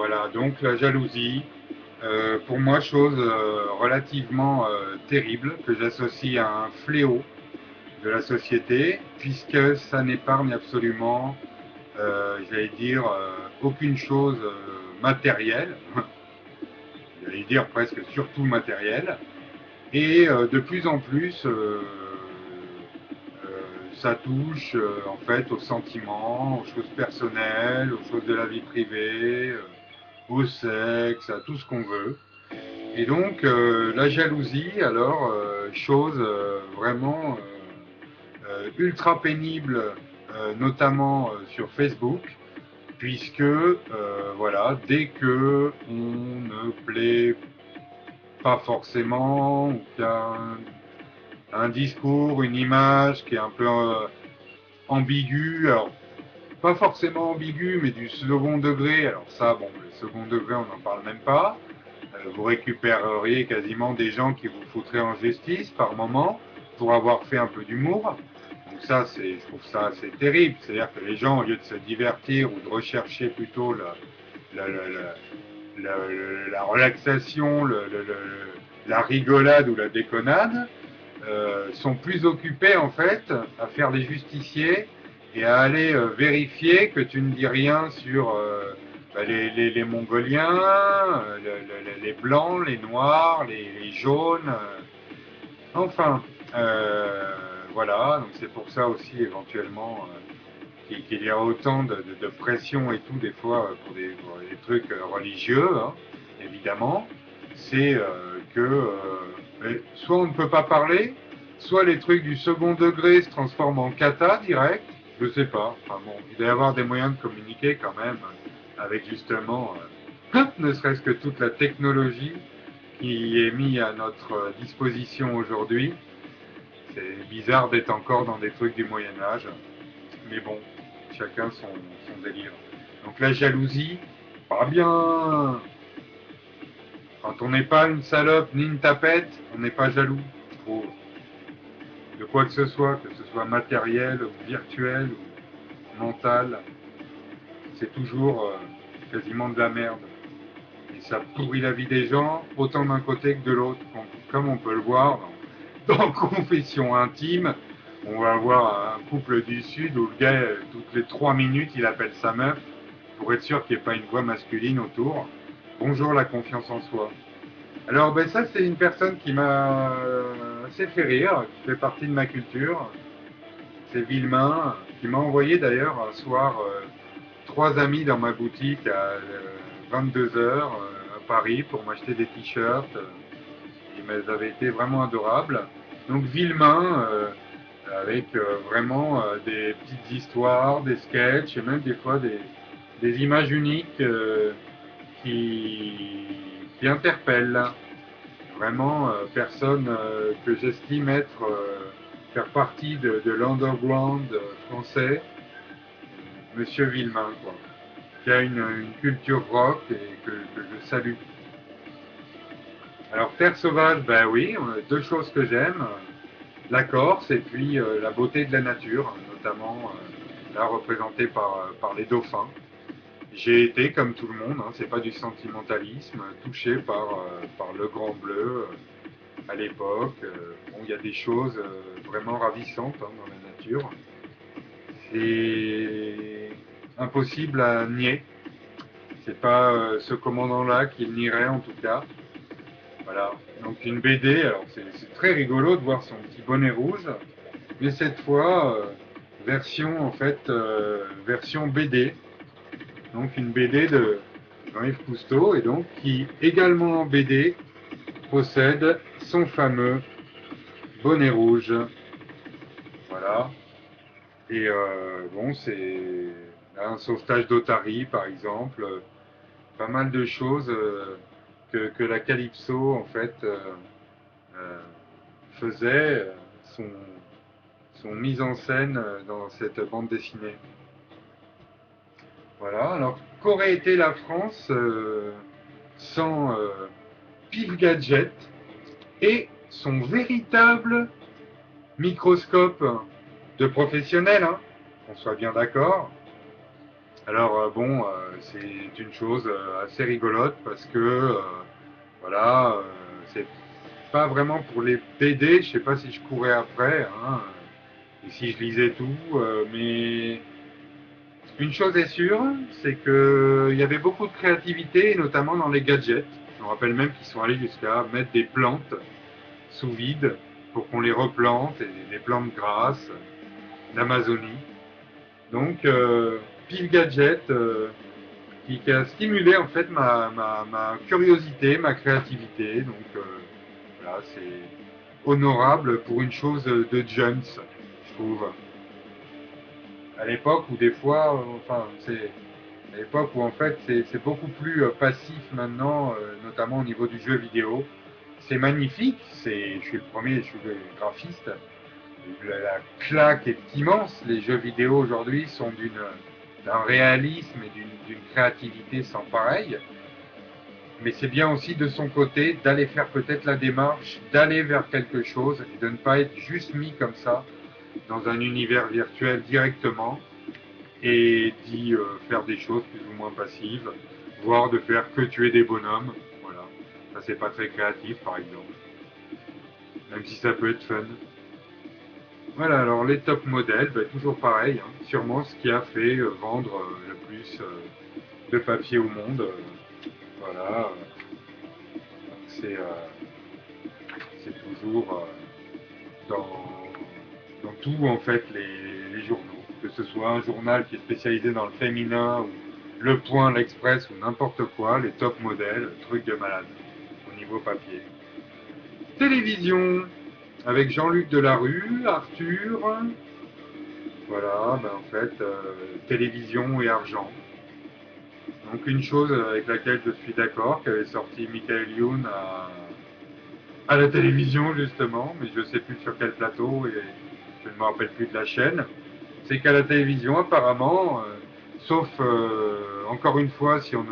Voilà, donc la jalousie, pour moi, chose relativement terrible, que j'associe à un fléau de la société, puisque ça n'épargne absolument, j'allais dire, aucune chose matérielle, j'allais dire presque surtout matérielle, et de plus en plus, ça touche en fait aux sentiments, aux choses personnelles, aux choses de la vie privée, au sexe, à tout ce qu'on veut. Et donc la jalousie, alors, chose vraiment ultra pénible, notamment sur Facebook, puisque voilà, dès que on ne plaît pas forcément, ou qu'il y a un discours, une image qui est un peu ambigu, alors pas forcément ambigu, mais du second degré, alors ça, bon, le second degré, on n'en parle même pas. Vous récupéreriez quasiment des gens qui vous foutraient en justice par moment pour avoir fait un peu d'humour. Donc ça, je trouve ça assez terrible. C'est-à-dire que les gens, au lieu de se divertir ou de rechercher plutôt la, la, la relaxation, la rigolade ou la déconnade, sont plus occupés en fait à faire les justiciers et à aller vérifier que tu ne dis rien sur les Mongoliens, les Blancs, les Noirs, les Jaunes. Enfin, voilà, donc c'est pour ça aussi éventuellement qu'il y a autant de pression et tout des fois pour des trucs religieux, hein, évidemment. C'est que soit on ne peut pas parler, soit les trucs du second degré se transforment en cata direct, je sais pas. Enfin bon, il doit y avoir des moyens de communiquer quand même avec justement ne serait-ce que toute la technologie qui est mise à notre disposition aujourd'hui. C'est bizarre d'être encore dans des trucs du Moyen-Âge, mais bon, chacun son délire. Donc la jalousie, pas bien. Quand on n'est pas une salope ni une tapette, on n'est pas jaloux, je trouve. De quoi que ce soit matériel ou virtuel ou mental, c'est toujours quasiment de la merde. Et ça pourrit la vie des gens, autant d'un côté que de l'autre, comme on peut le voir dans Confession intime. On va avoir un couple du Sud où le gars, toutes les 3 minutes, il appelle sa meuf pour être sûr qu'il n'y ait pas une voix masculine autour. Bonjour la confiance en soi. Alors ben ça c'est une personne qui m'a assez fait rire, qui fait partie de ma culture. C'est Villemain, qui m'a envoyé d'ailleurs un soir 3 amis dans ma boutique à 22 heures à Paris pour m'acheter des t-shirts. Ils avaient été vraiment adorables. Donc Villemain, avec vraiment des petites histoires, des sketchs et même des fois des images uniques qui, qui interpellent. Vraiment, personne que j'estime être faire partie de l'underground français, Monsieur Villemain, quoi, qui a une culture rock et que je salue. Alors Terre sauvage, ben oui, deux choses que j'aime, la Corse et puis la beauté de la nature, notamment là représentée par les dauphins. J'ai été, comme tout le monde, hein, c'est pas du sentimentalisme, touché par le Grand Bleu à l'époque. Bon, il y a des choses vraiment ravissantes hein, dans la nature. C'est impossible à nier. C'est pas ce commandant-là qui le nierait en tout cas. Voilà. Donc une BD, alors c'est très rigolo de voir son petit bonnet rouge, mais cette fois version en fait version BD. Donc une BD de Jean-Yves Cousteau et donc qui également en BD possède son fameux bonnet rouge. Voilà. Et bon, c'est un sauvetage d'Otari par exemple, pas mal de choses que la Calypso en fait euh, faisait, sont, sont mises en scène dans cette bande dessinée. Voilà. Alors, qu'aurait été la France sans Pif Gadget et son véritable microscope de professionnel, hein, qu'on soit bien d'accord. Alors bon, c'est une chose assez rigolote parce que voilà, c'est pas vraiment pour les BD, je sais pas si je courais après, hein, et si je lisais tout, mais une chose est sûre, c'est qu'il y avait beaucoup de créativité, notamment dans les gadgets. Je me rappelle même qu'ils sont allés jusqu'à mettre des plantes sous vide pour qu'on les replante, et des plantes grasses d'Amazonie. Donc, pile gadget qui a stimulé en fait ma curiosité, ma créativité. Donc, voilà, c'est honorable pour une chose de jeunes, je trouve. À l'époque où des fois, enfin, c'est à l'époque où en fait c'est beaucoup plus passif maintenant, notamment au niveau du jeu vidéo. C'est magnifique, je suis le premier, je suis le graphiste. La claque est immense. Les jeux vidéo aujourd'hui sont d'un réalisme et d'une créativité sans pareil. Mais c'est bien aussi de son côté d'aller faire peut-être la démarche, d'aller vers quelque chose et de ne pas être juste mis comme ça dans un univers virtuel directement et d'y faire des choses plus ou moins passives, voire de faire que tuer des bonhommes. Voilà. Ça, c'est pas très créatif, par exemple. Même si ça peut être fun. Voilà, alors les top modèles, bah, toujours pareil, hein, sûrement ce qui a fait vendre le plus de papier au monde. Voilà, c'est toujours dans, dans tout en fait les journaux. Que ce soit un journal qui est spécialisé dans le féminin, ou Le Point, l'Express ou n'importe quoi, les top modèles, truc de malade au niveau papier. Télévision, avec Jean-Luc Delarue, Arthur, voilà, ben en fait, télévision et argent. Donc une chose avec laquelle je suis d'accord, qu'avait sorti Michael Youn à la télévision justement, mais je ne sais plus sur quel plateau et je ne me rappelle plus de la chaîne, c'est qu'à la télévision apparemment, sauf encore une fois si on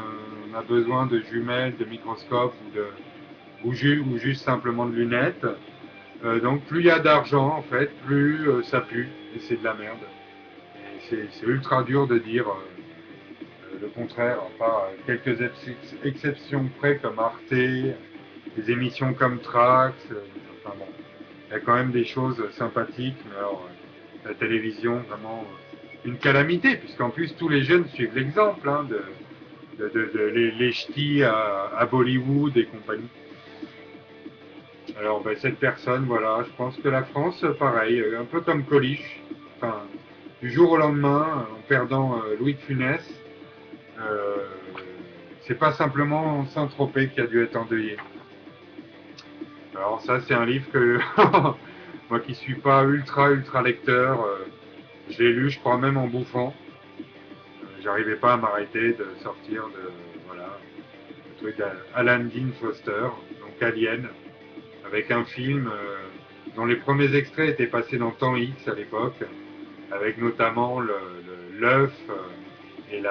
a besoin de jumelles, de microscopes ou juste simplement de lunettes, donc plus il y a d'argent en fait, plus ça pue et c'est de la merde. Et c'est ultra dur de dire le contraire, à part quelques exceptions près comme Arte, des émissions comme Trax, enfin bon, il y a quand même des choses sympathiques, mais alors la télévision, vraiment une calamité, puisqu'en plus tous les jeunes suivent l'exemple hein, de les ch'tis à Bollywood et compagnie. Alors ben, cette personne, voilà, je pense que la France, pareil, un peu comme Coluche, enfin, du jour au lendemain, en perdant Louis de Funès, euh, c'est pas simplement Saint-Tropez qui a dû être endeuillé. Alors ça, c'est un livre que moi qui suis pas ultra lecteur, je l'ai lu, je crois même en bouffant. J'arrivais pas à m'arrêter de sortir de voilà le truc d'Alan Dean Foster, donc Alien, avec un film dont les premiers extraits étaient passés dans Temps X à l'époque, avec notamment l'œuf et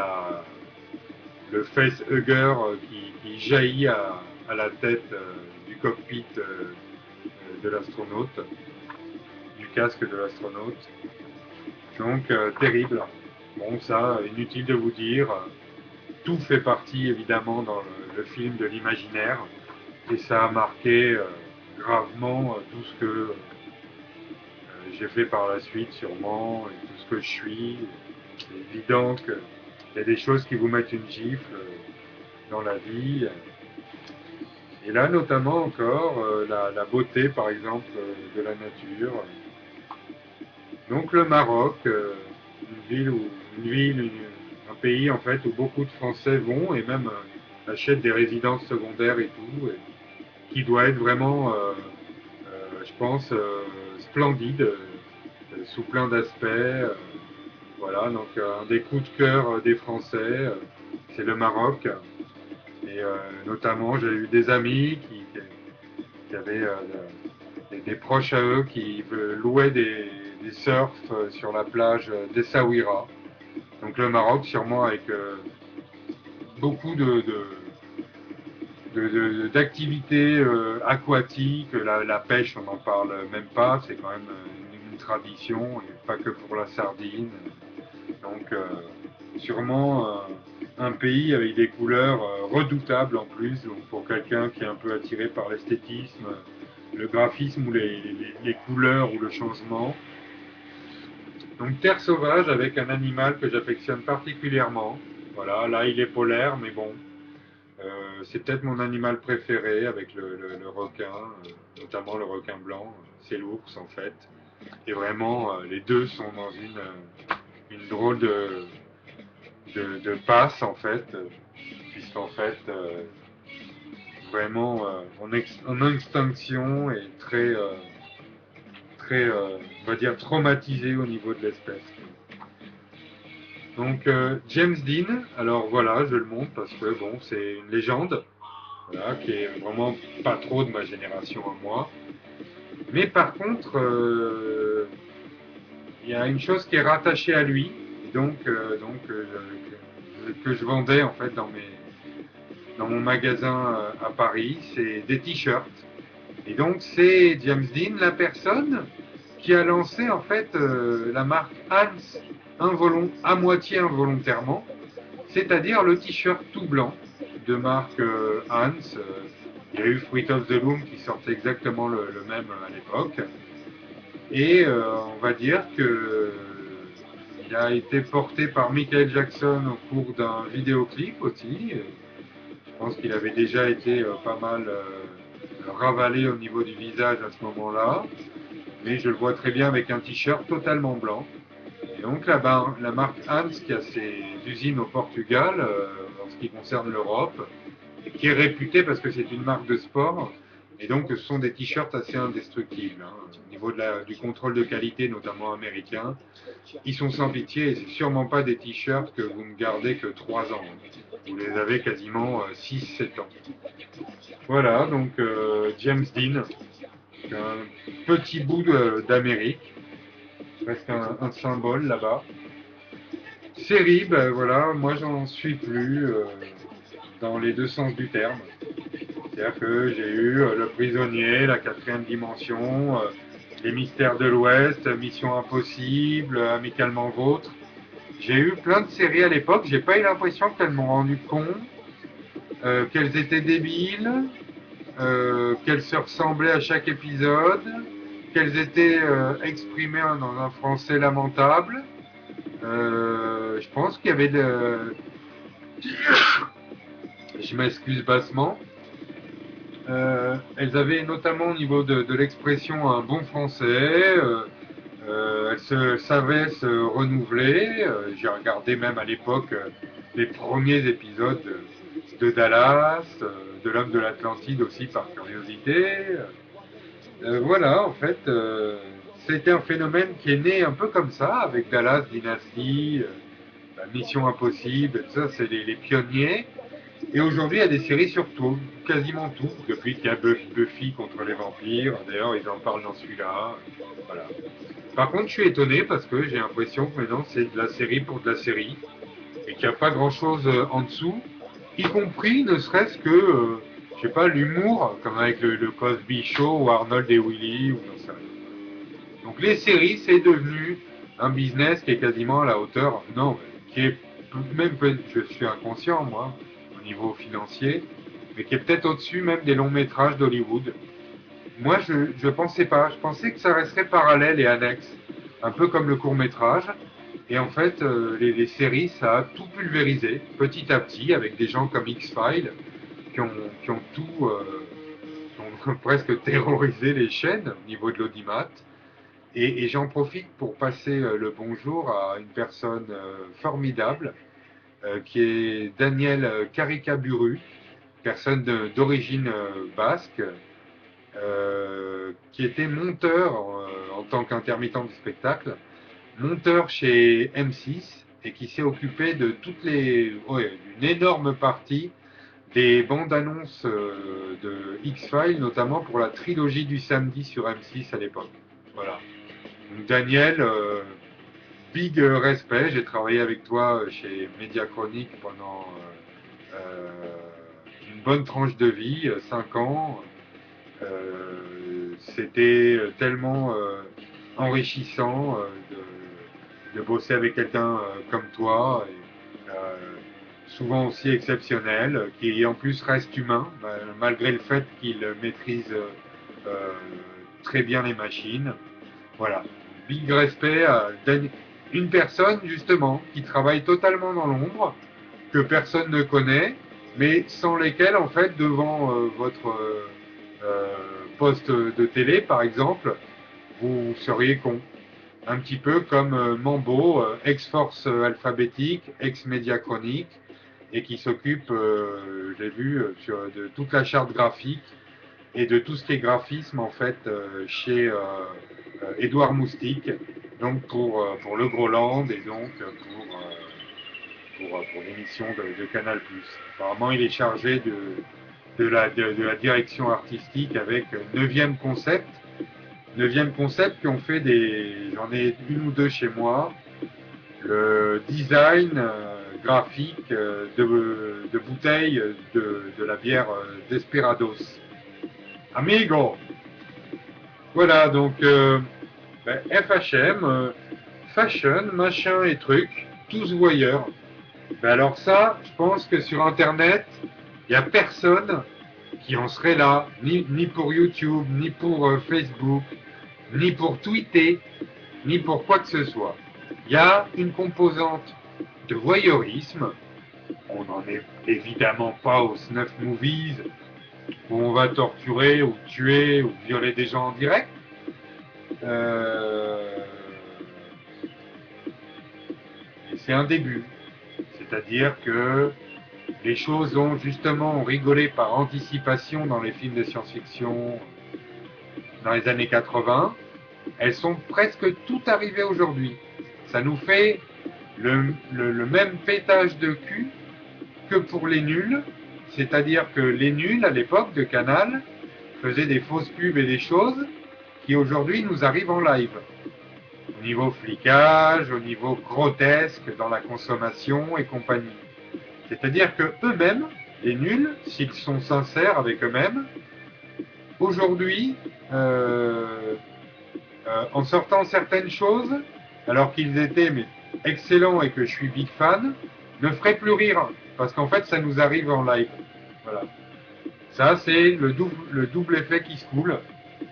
le facehugger qui jaillit à la tête du cockpit de l'astronaute, du casque de l'astronaute. Donc terrible. Bon, ça, inutile de vous dire, tout fait partie évidemment dans le film de l'imaginaire et ça a marqué gravement tout ce que j'ai fait par la suite sûrement et tout ce que je suis. C'est évident qu'il y a des choses qui vous mettent une gifle dans la vie. Et là, notamment encore, la beauté, par exemple, de la nature. Donc le Maroc, un pays en fait où beaucoup de Français vont et même achètent des résidences secondaires et tout, et qui doit être vraiment, je pense, splendide sous plein d'aspects. Voilà, donc un des coups de cœur des Français, c'est le Maroc. Et notamment, j'ai eu des amis qui avaient des proches à eux qui louaient des surfs sur la plage d'Essaouira. Donc le Maroc, sûrement avec beaucoup d'activités aquatiques, la pêche, on n'en parle même pas, c'est quand même une tradition, et pas que pour la sardine. Donc sûrement un pays avec des couleurs redoutables en plus, donc pour quelqu'un qui est un peu attiré par l'esthétisme, le graphisme ou les couleurs ou le changement. Donc Terre sauvage avec un animal que j'affectionne particulièrement. Voilà, là il est polaire, mais bon, c'est peut-être mon animal préféré avec le requin, notamment le requin blanc, c'est l'ours en fait. Et vraiment, les deux sont dans une drôle de passe en fait, puisqu'en fait, vraiment en extinction et très, on va dire, traumatisé au niveau de l'espèce. Donc James Dean, alors voilà, je le montre parce que bon, c'est une légende, voilà, qui est vraiment pas trop de ma génération à moi. Mais par contre, il y a une chose qui est rattachée à lui, et que je vendais en fait dans mon magasin à Paris, c'est des t-shirts. Et donc c'est James Dean, la personne qui a lancé en fait la marque Hans à moitié involontairement, c'est-à-dire le t-shirt tout blanc de marque Hans. Il y a eu Fruit of the Loom qui sortait exactement le même à l'époque. Et on va dire que il a été porté par Michael Jackson au cours d'un vidéoclip aussi. Je pense qu'il avait déjà été pas mal ravalé au niveau du visage à ce moment-là. Mais je le vois très bien avec un t-shirt totalement blanc. Et donc là-bas, la marque Hans, qui a ses usines au Portugal, en ce qui concerne l'Europe, et qui est réputée parce que c'est une marque de sport, et donc ce sont des t-shirts assez indestructibles. Hein. Au niveau du contrôle de qualité, notamment américain, ils sont sans pitié, et c'est sûrement pas des t-shirts que vous ne gardez que 3 ans. Vous les avez quasiment 6-7 ans. Voilà, donc James Dean, un petit bout d'Amérique, presque un symbole là-bas. Série, ben voilà, moi j'en suis plus dans les deux sens du terme. C'est-à-dire que j'ai eu Le Prisonnier, La Quatrième Dimension, Les Mystères de l'Ouest, Mission Impossible, Amicalement Vôtre. J'ai eu plein de séries à l'époque, j'ai pas eu l'impression qu'elles m'ont rendu con, qu'elles étaient débiles, qu'elles se ressemblaient à chaque épisode, qu'elles étaient exprimées dans un français lamentable. Je pense qu'il y avait de... Je m'excuse bassement. Elles avaient notamment au niveau de l'expression un bon français. Elles savaient se renouveler. J'ai regardé même à l'époque les premiers épisodes de Dallas, de l'homme de l'Atlantide aussi par curiosité. Voilà, en fait, c'était un phénomène qui est né un peu comme ça, avec Dallas, Dynasty, Mission Impossible, tout ça, c'est les pionniers. Et aujourd'hui, il y a des séries sur tout, quasiment tout, depuis qu'il y a Buffy contre les vampires. D'ailleurs, ils en parlent dans celui-là. Voilà. Par contre, je suis étonné parce que j'ai l'impression que maintenant, c'est de la série pour de la série et qu'il n'y a pas grand-chose en dessous, y compris ne serait-ce que, je sais pas, l'humour, comme avec le Cosby Show ou Arnold et Willy ou ça. Donc les séries, c'est devenu un business qui est quasiment à la hauteur, non, qui est même, je suis inconscient moi, au niveau financier, mais qui est peut-être au-dessus même des longs métrages d'Hollywood. Moi, je pensais pas, je pensais que ça resterait parallèle et annexe, un peu comme le court métrage. Et en fait, les séries, ça a tout pulvérisé, petit à petit, avec des gens comme X-Files, qui ont, qui ont tout, qui ont presque terrorisé les chaînes au niveau de l'audimat. Et j'en profite pour passer le bonjour à une personne formidable, qui est Daniel Caricaburu, personne d'origine basque, qui était monteur en tant qu'intermittent du spectacle, monteur chez M6 et qui s'est occupé de d'une énorme partie des bandes annonces de X-Files, notamment pour la trilogie du samedi sur M6 à l'époque. Voilà. Donc Daniel, big respect, j'ai travaillé avec toi chez Média Chronique pendant une bonne tranche de vie, 5 ans. C'était tellement enrichissant de bosser avec quelqu'un comme toi. souvent aussi exceptionnel, qui en plus reste humain, malgré le fait qu'il maîtrise très bien les machines. Voilà, big respect à une personne justement qui travaille totalement dans l'ombre, que personne ne connaît, mais sans lesquelles en fait devant votre poste de télé par exemple, vous seriez con. Un petit peu comme Mambo, ex-force alphabétique, ex-média chronique, et qui s'occupe, j'ai vu, de toute la charte graphique et de tout ce qui est graphisme en fait chez Édouard Moustique, donc pour le Groland et donc pour l'émission de Canal+. Apparemment, il est chargé de la direction artistique avec Neuvième Concept. Neuvième Concept qui ont fait j'en ai une ou deux chez moi, le design graphique de bouteilles de la bière Desperados. Amigo. Voilà, donc FHM, fashion, machin et trucs, tous voyeurs. Ben alors ça, je pense que sur Internet, il n'y a personne qui en serait là, ni pour YouTube, ni pour Facebook, ni pour tweeter, ni pour quoi que ce soit. Il y a une composante de voyeurisme. On n'en est évidemment pas aux snuff movies où on va torturer ou tuer ou violer des gens en direct. Et c'est un début. C'est-à-dire que les choses ont justement rigolé par anticipation dans les films de science-fiction dans les années 80. Elles sont presque toutes arrivées aujourd'hui. Ça nous fait le même pétage de cul que pour les nuls. C'est-à-dire que les nuls, à l'époque de Canal, faisaient des fausses pubs et des choses qui aujourd'hui nous arrivent en live. Au niveau flicage, au niveau grotesque dans la consommation et compagnie. C'est-à-dire que eux-mêmes, les nuls, s'ils sont sincères avec eux-mêmes, aujourd'hui, en sortant certaines choses, alors qu'ils étaient excellents et que je suis big fan, ne feraient plus rire, parce qu'en fait, ça nous arrive en live. Voilà. Ça, c'est le double effet qui se coule.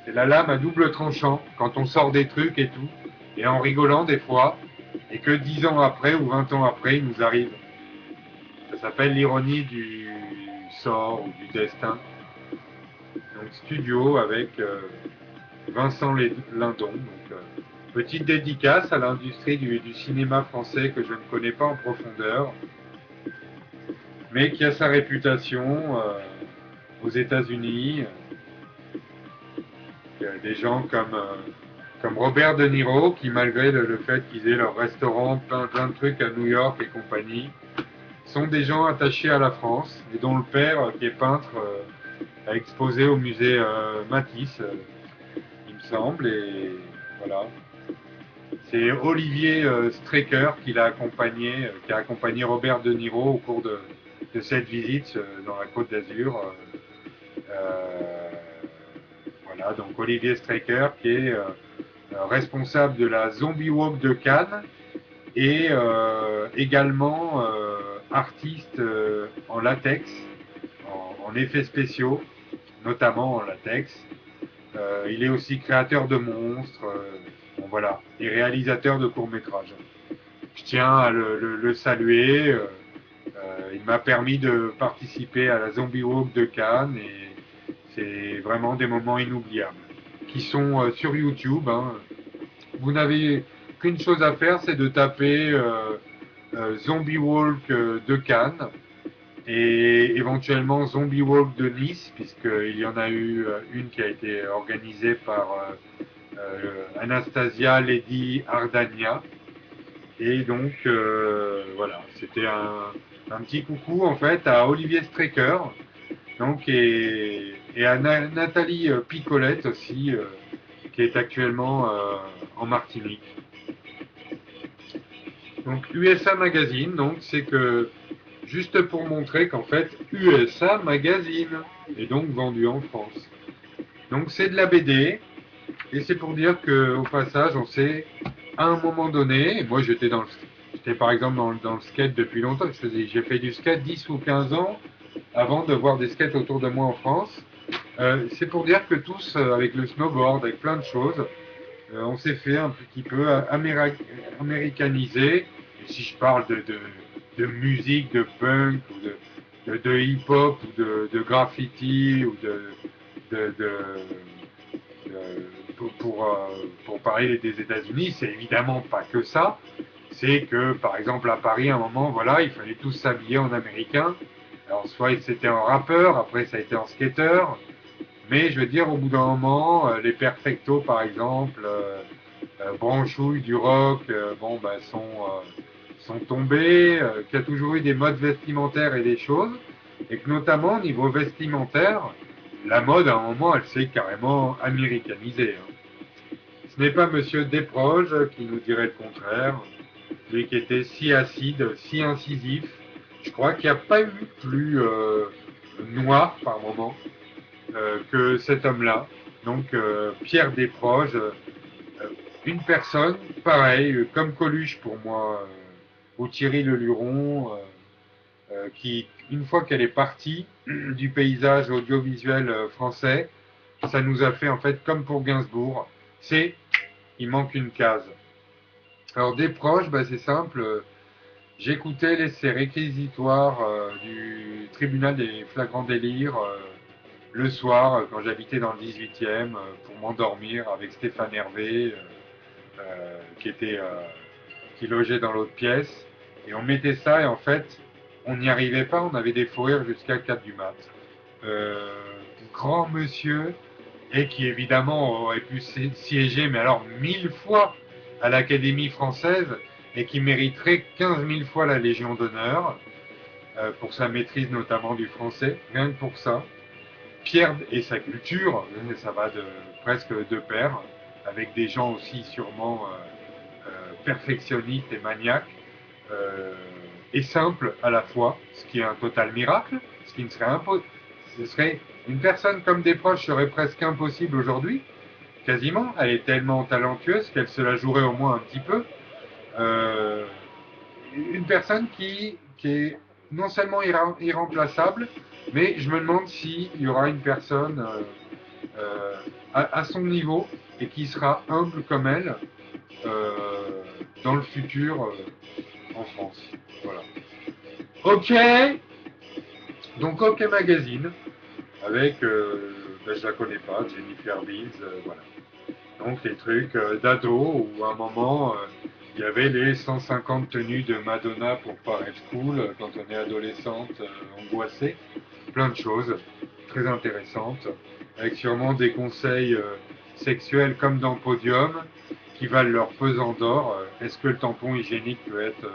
C'est la lame à double tranchant, quand on sort des trucs et tout, et en rigolant des fois, et que 10 ans après ou 20 ans après, il nous arrive. Ça s'appelle l'ironie du sort ou du destin. Donc studio avec Vincent Lindon. Donc, petite dédicace à l'industrie du cinéma français que je ne connais pas en profondeur, mais qui a sa réputation aux États-Unis. Des gens comme Robert De Niro, qui malgré le fait qu'ils aient leur restaurant, plein de trucs à New York et compagnie, sont des gens attachés à la France et dont le père, qui est peintre, a exposé au musée Matisse, il me semble, et voilà. C'est Olivier Straker qui a accompagné Robert De Niro au cours de cette visite dans la Côte d'Azur. Voilà, donc Olivier Straker qui est responsable de la Zombie Walk de Cannes et également artiste en latex, en effets spéciaux, notamment en latex. Il est aussi créateur de monstres, bon, voilà, et réalisateur de courts-métrages. Je tiens à le saluer. Il m'a permis de participer à la Zombie Walk de Cannes et c'est vraiment des moments inoubliables qui sont sur YouTube. Hein. Vous n'avez qu'une chose à faire, c'est de taper Zombie Walk de Cannes et éventuellement Zombie Walk de Nice, puisqu'il y en a eu une qui a été organisée par Anastasia Lady Ardania. Et donc, voilà, c'était un petit coucou en fait à Olivier Straker, donc, et à Nathalie Picolette aussi, qui est actuellement en Martinique. Donc USA Magazine, donc c'est que juste pour montrer qu'en fait USA Magazine est donc vendu en France. Donc c'est de la BD et c'est pour dire que au passage on sait à un moment donné, et moi j'étais dans J'étais par exemple dans le skate depuis longtemps. J'ai fait du skate 10 ou 15 ans avant de voir des skates autour de moi en France. C'est pour dire que tous, avec le snowboard, avec plein de choses, on s'est fait un petit peu américaniser. Et si je parle de musique, de punk, ou de hip-hop, ou de graffiti, ou pour parler des États-Unis, c'est évidemment pas que ça. C'est que, par exemple, à Paris, à un moment, voilà, il fallait tous s'habiller en américain. Alors, soit c'était en rappeur, après ça a été en skater. Mais je veux dire, au bout d'un moment, les Perfecto, par exemple, branchouilles du rock, bon, bah, sont tombés, qu'il y a toujours eu des modes vestimentaires et des choses, et que notamment au niveau vestimentaire, la mode à un moment, elle s'est carrément américanisée. Hein. Ce n'est pas Monsieur Desproges qui nous dirait le contraire, lui qui était si acide, si incisif. Je crois qu'il n'y a pas eu plus noir par moment que cet homme-là. Donc Pierre Desproges, une personne, pareil, comme Coluche pour moi, ou Thierry Leluron, qui, une fois qu'elle est partie du paysage audiovisuel français, ça nous a fait en fait comme pour Gainsbourg, il manque une case. Alors Desproges, bah, c'est simple, j'écoutais ces réquisitoires du tribunal des flagrants délires le soir quand j'habitais dans le 18e pour m'endormir avec Stéphane Hervé qui qui logeait dans l'autre pièce et on mettait ça et en fait on n'y arrivait pas, on avait des fous rires jusqu'à 4 du mat. Euh, Grand monsieur et qui évidemment aurait pu siéger mais alors 1000 fois à l'Académie française et qui mériterait 15 000 fois la Légion d'honneur pour sa maîtrise notamment du français, rien que pour ça. Pierre et sa culture, ça va presque de pair, avec des gens aussi sûrement perfectionnistes et maniaques, euh, et simples à la fois, ce qui est un total miracle, ce qui ne serait impossible. Ce serait une personne comme Desproges serait presque impossible aujourd'hui, quasiment. Elle est tellement talentueuse qu'elle se la jouerait au moins un petit peu. Euh, une personne qui est non seulement irremplaçable, mais je me demande s'il y aura une personne à son niveau et qui sera humble comme elle dans le futur en France. Voilà. Ok, donc Ok Magazine avec, ben, je la connais pas, Jennifer Beals, voilà. Donc les trucs d'ado où à un moment il y avait les 150 tenues de Madonna pour paraître cool quand on est adolescente angoissée. Plein de choses très intéressantes avec sûrement des conseils sexuels comme dans Podium qui valent leur pesant d'or. Est-ce que le tampon hygiénique peut être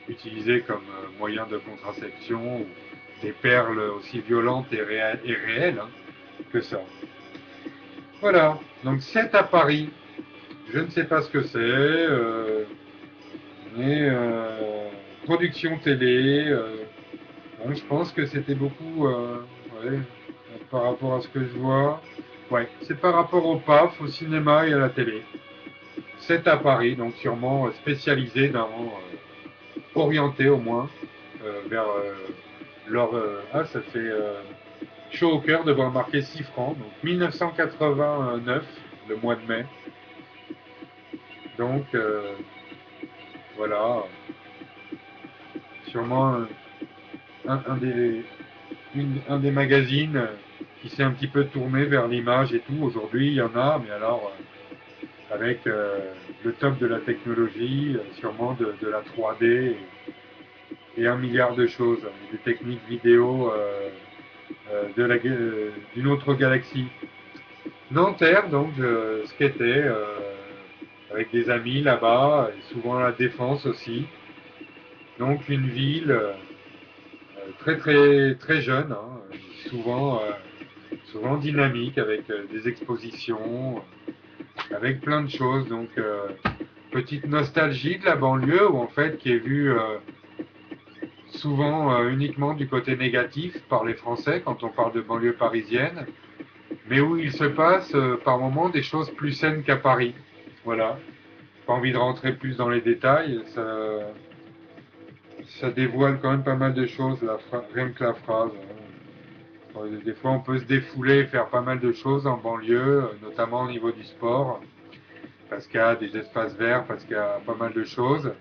utilisé comme moyen de contraception ou des perles aussi violentes et réelles hein, que ça. Voilà, donc 7 à Paris. Je ne sais pas ce que c'est, mais production télé. Bon, je pense que c'était beaucoup ouais, par rapport à ce que je vois. Ouais, c'est par rapport au PAF, au cinéma et à la télé. 7 à Paris, donc sûrement spécialisé orienté au moins vers leur. Ah, ça fait chaud au cœur de voir marquer 6 francs, donc 1989, le mois de mai. Donc voilà, sûrement un des magazines qui s'est un petit peu tourné vers l'image et tout. Aujourd'hui, il y en a, mais alors avec le top de la technologie, sûrement de la 3D et un milliard de choses, des techniques vidéo d'une autre galaxie. Nanterre, donc, je skatais avec des amis là-bas, et souvent à la Défense aussi. Donc, une ville très, très, très jeune, hein, souvent dynamique, avec des expositions, avec plein de choses. Donc, petite nostalgie de la banlieue, où en fait, qui est vue souvent uniquement du côté négatif par les Français quand on parle de banlieue parisienne, mais où il se passe par moments des choses plus saines qu'à Paris. Voilà. Pas envie de rentrer plus dans les détails. Ça, ça dévoile quand même pas mal de choses, rien que la phrase. Des fois, on peut se défouler et faire pas mal de choses en banlieue, notamment au niveau du sport, parce qu'il y a des espaces verts, parce qu'il y a pas mal de choses.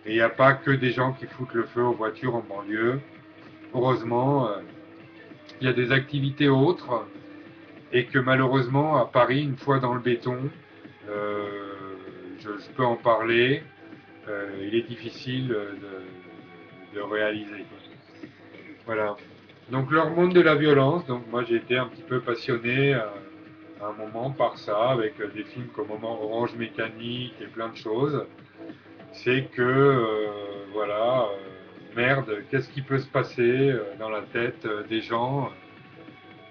Et il n'y a pas que des gens qui foutent le feu aux voitures en banlieue. Heureusement, il y a des activités autres, et que malheureusement, à Paris, une fois dans le béton, euh, je peux en parler, il est difficile de réaliser. Voilà. Donc l'hormone de la violence, donc moi j'ai été un petit peu passionné à un moment par ça, avec des films comme Orange Mécanique et plein de choses. C'est que, voilà, merde, qu'est-ce qui peut se passer dans la tête des gens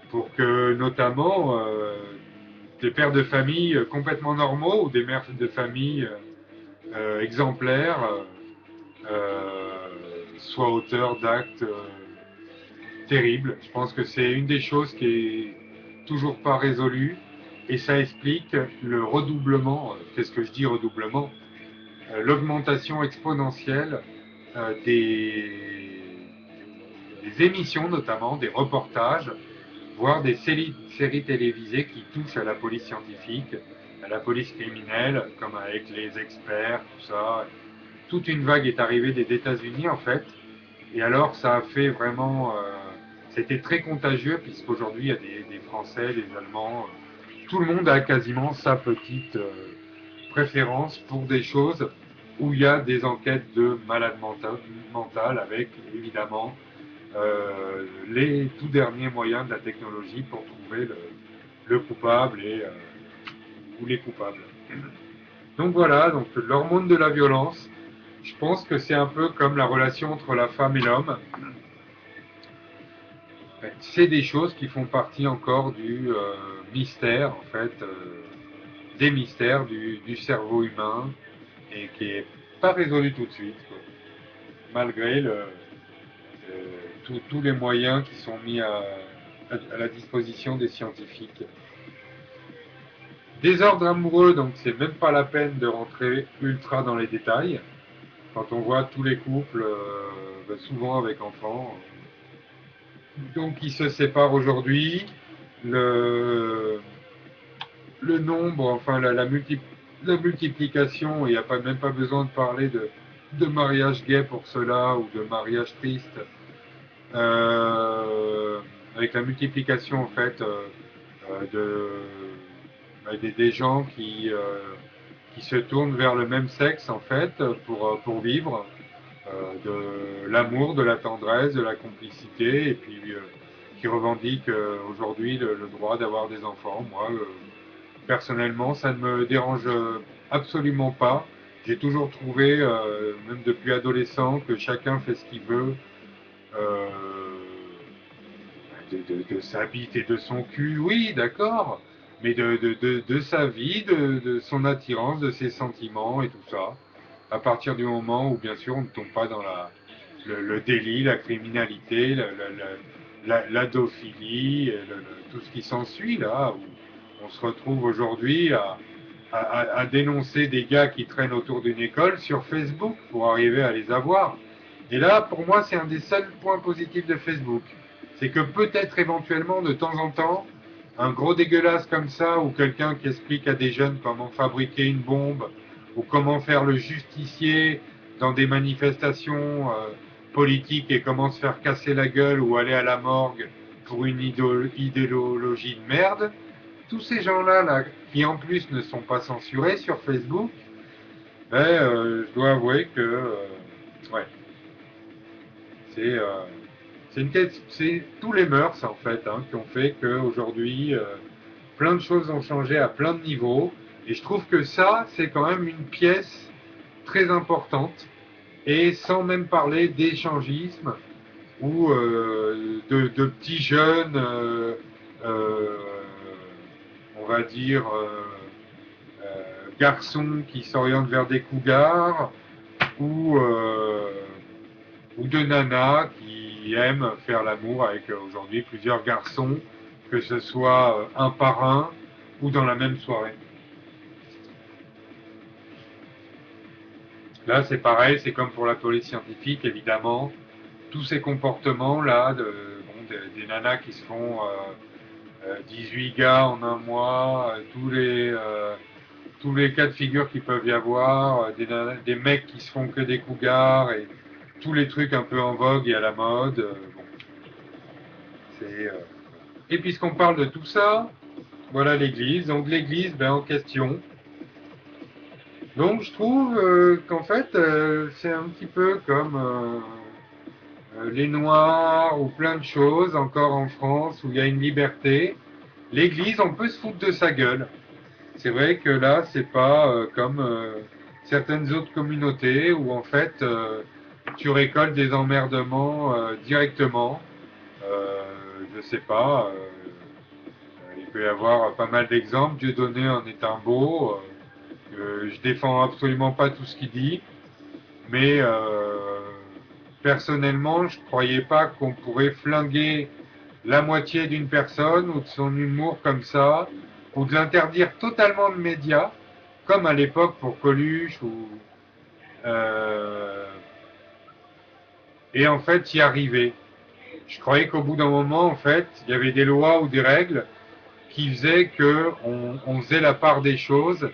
pour que notamment des pères de famille complètement normaux ou des mères de famille exemplaires soient auteurs d'actes terribles. Je pense que c'est une des choses qui est toujours pas résolue et ça explique le redoublement, qu'est-ce que je dis redoublement, l'augmentation exponentielle des émissions notamment, des reportages, voire des séries télévisées qui touchent à la police scientifique, à la police criminelle, comme avec les experts, tout ça. Toute une vague est arrivée des États-Unis en fait, et alors ça a fait vraiment, c'était très contagieux puisqu'aujourd'hui il y a des Français, des Allemands, tout le monde a quasiment sa petite préférence pour des choses où il y a des enquêtes de malades mentales avec évidemment les tout derniers moyens de la technologie pour trouver le coupable ou les coupables. Donc voilà, donc l'hormone de la violence, je pense que c'est un peu comme la relation entre la femme et l'homme. C'est des choses qui font partie encore du mystère, en fait, des mystères du cerveau humain et qui est pas résolu tout de suite, quoi. Malgré tous les moyens qui sont mis à la disposition des scientifiques. Désordre amoureux, donc c'est même pas la peine de rentrer ultra dans les détails. Quand on voit tous les couples, souvent avec enfants, donc qui se séparent aujourd'hui, le, le nombre, enfin la multiplication, il n'y a même pas besoin de parler de mariage gay pour cela ou de mariage triste, avec la multiplication en fait des gens qui se tournent vers le même sexe en fait pour vivre de l'amour, de la tendresse, de la complicité et puis qui revendiquent aujourd'hui le droit d'avoir des enfants. Moi, personnellement, ça ne me dérange absolument pas. J'ai toujours trouvé, même depuis adolescent, que chacun fait ce qu'il veut euh, de sa bite et de son cul, oui, d'accord, mais de sa vie, de son attirance, de ses sentiments et tout ça. À partir du moment où, bien sûr, on ne tombe pas dans le délit, la criminalité, l'adophilie, tout ce qui s'ensuit, là, où on se retrouve aujourd'hui à dénoncer des gars qui traînent autour d'une école sur Facebook pour arriver à les avoir. Et là, pour moi, c'est un des seuls points positifs de Facebook. C'est que peut-être éventuellement, de temps en temps, un gros dégueulasse comme ça, ou quelqu'un qui explique à des jeunes comment fabriquer une bombe, ou comment faire le justicier dans des manifestations politiques et comment se faire casser la gueule ou aller à la morgue pour une idéologie de merde, tous ces gens-là, là, qui en plus ne sont pas censurés sur Facebook, je dois avouer que ouais, c'est c'est tous les mœurs en fait hein, qui ont fait qu'aujourd'hui plein de choses ont changé à plein de niveaux et je trouve que ça c'est quand même une pièce très importante et sans même parler d'échangisme ou de petits jeunes euh, on va dire garçons qui s'orientent vers des cougars ou de nanas qui aiment faire l'amour avec aujourd'hui plusieurs garçons, que ce soit un par un ou dans la même soirée. Là, c'est pareil, c'est comme pour la police scientifique, évidemment. Tous ces comportements-là, des nanas qui se font 18 gars en un mois, tous les cas de figure qu'il peuvent y avoir, des mecs qui se font que des cougars, et tous les trucs un peu en vogue et à la mode. Bon, c'est, Et puisqu'on parle de tout ça, voilà l'église. Donc l'église en question. Donc je trouve qu'en fait, c'est un petit peu comme les Noirs ou plein de choses encore en France où il y a une liberté. L'église, on peut se foutre de sa gueule. C'est vrai que là, c'est pas comme certaines autres communautés où en fait tu récoltes des emmerdements directement. Je sais pas, il peut y avoir pas mal d'exemples. Dieudonné en est un beau. Je défends absolument pas tout ce qu'il dit, mais personnellement, je croyais pas qu'on pourrait flinguer la moitié d'une personne ou de son humour comme ça, ou de l'interdire totalement de médias, comme à l'époque pour Coluche euh, et en fait y arriver. Je croyais qu'au bout d'un moment, en fait, il y avait des lois ou des règles qui faisaient que on faisait la part des choses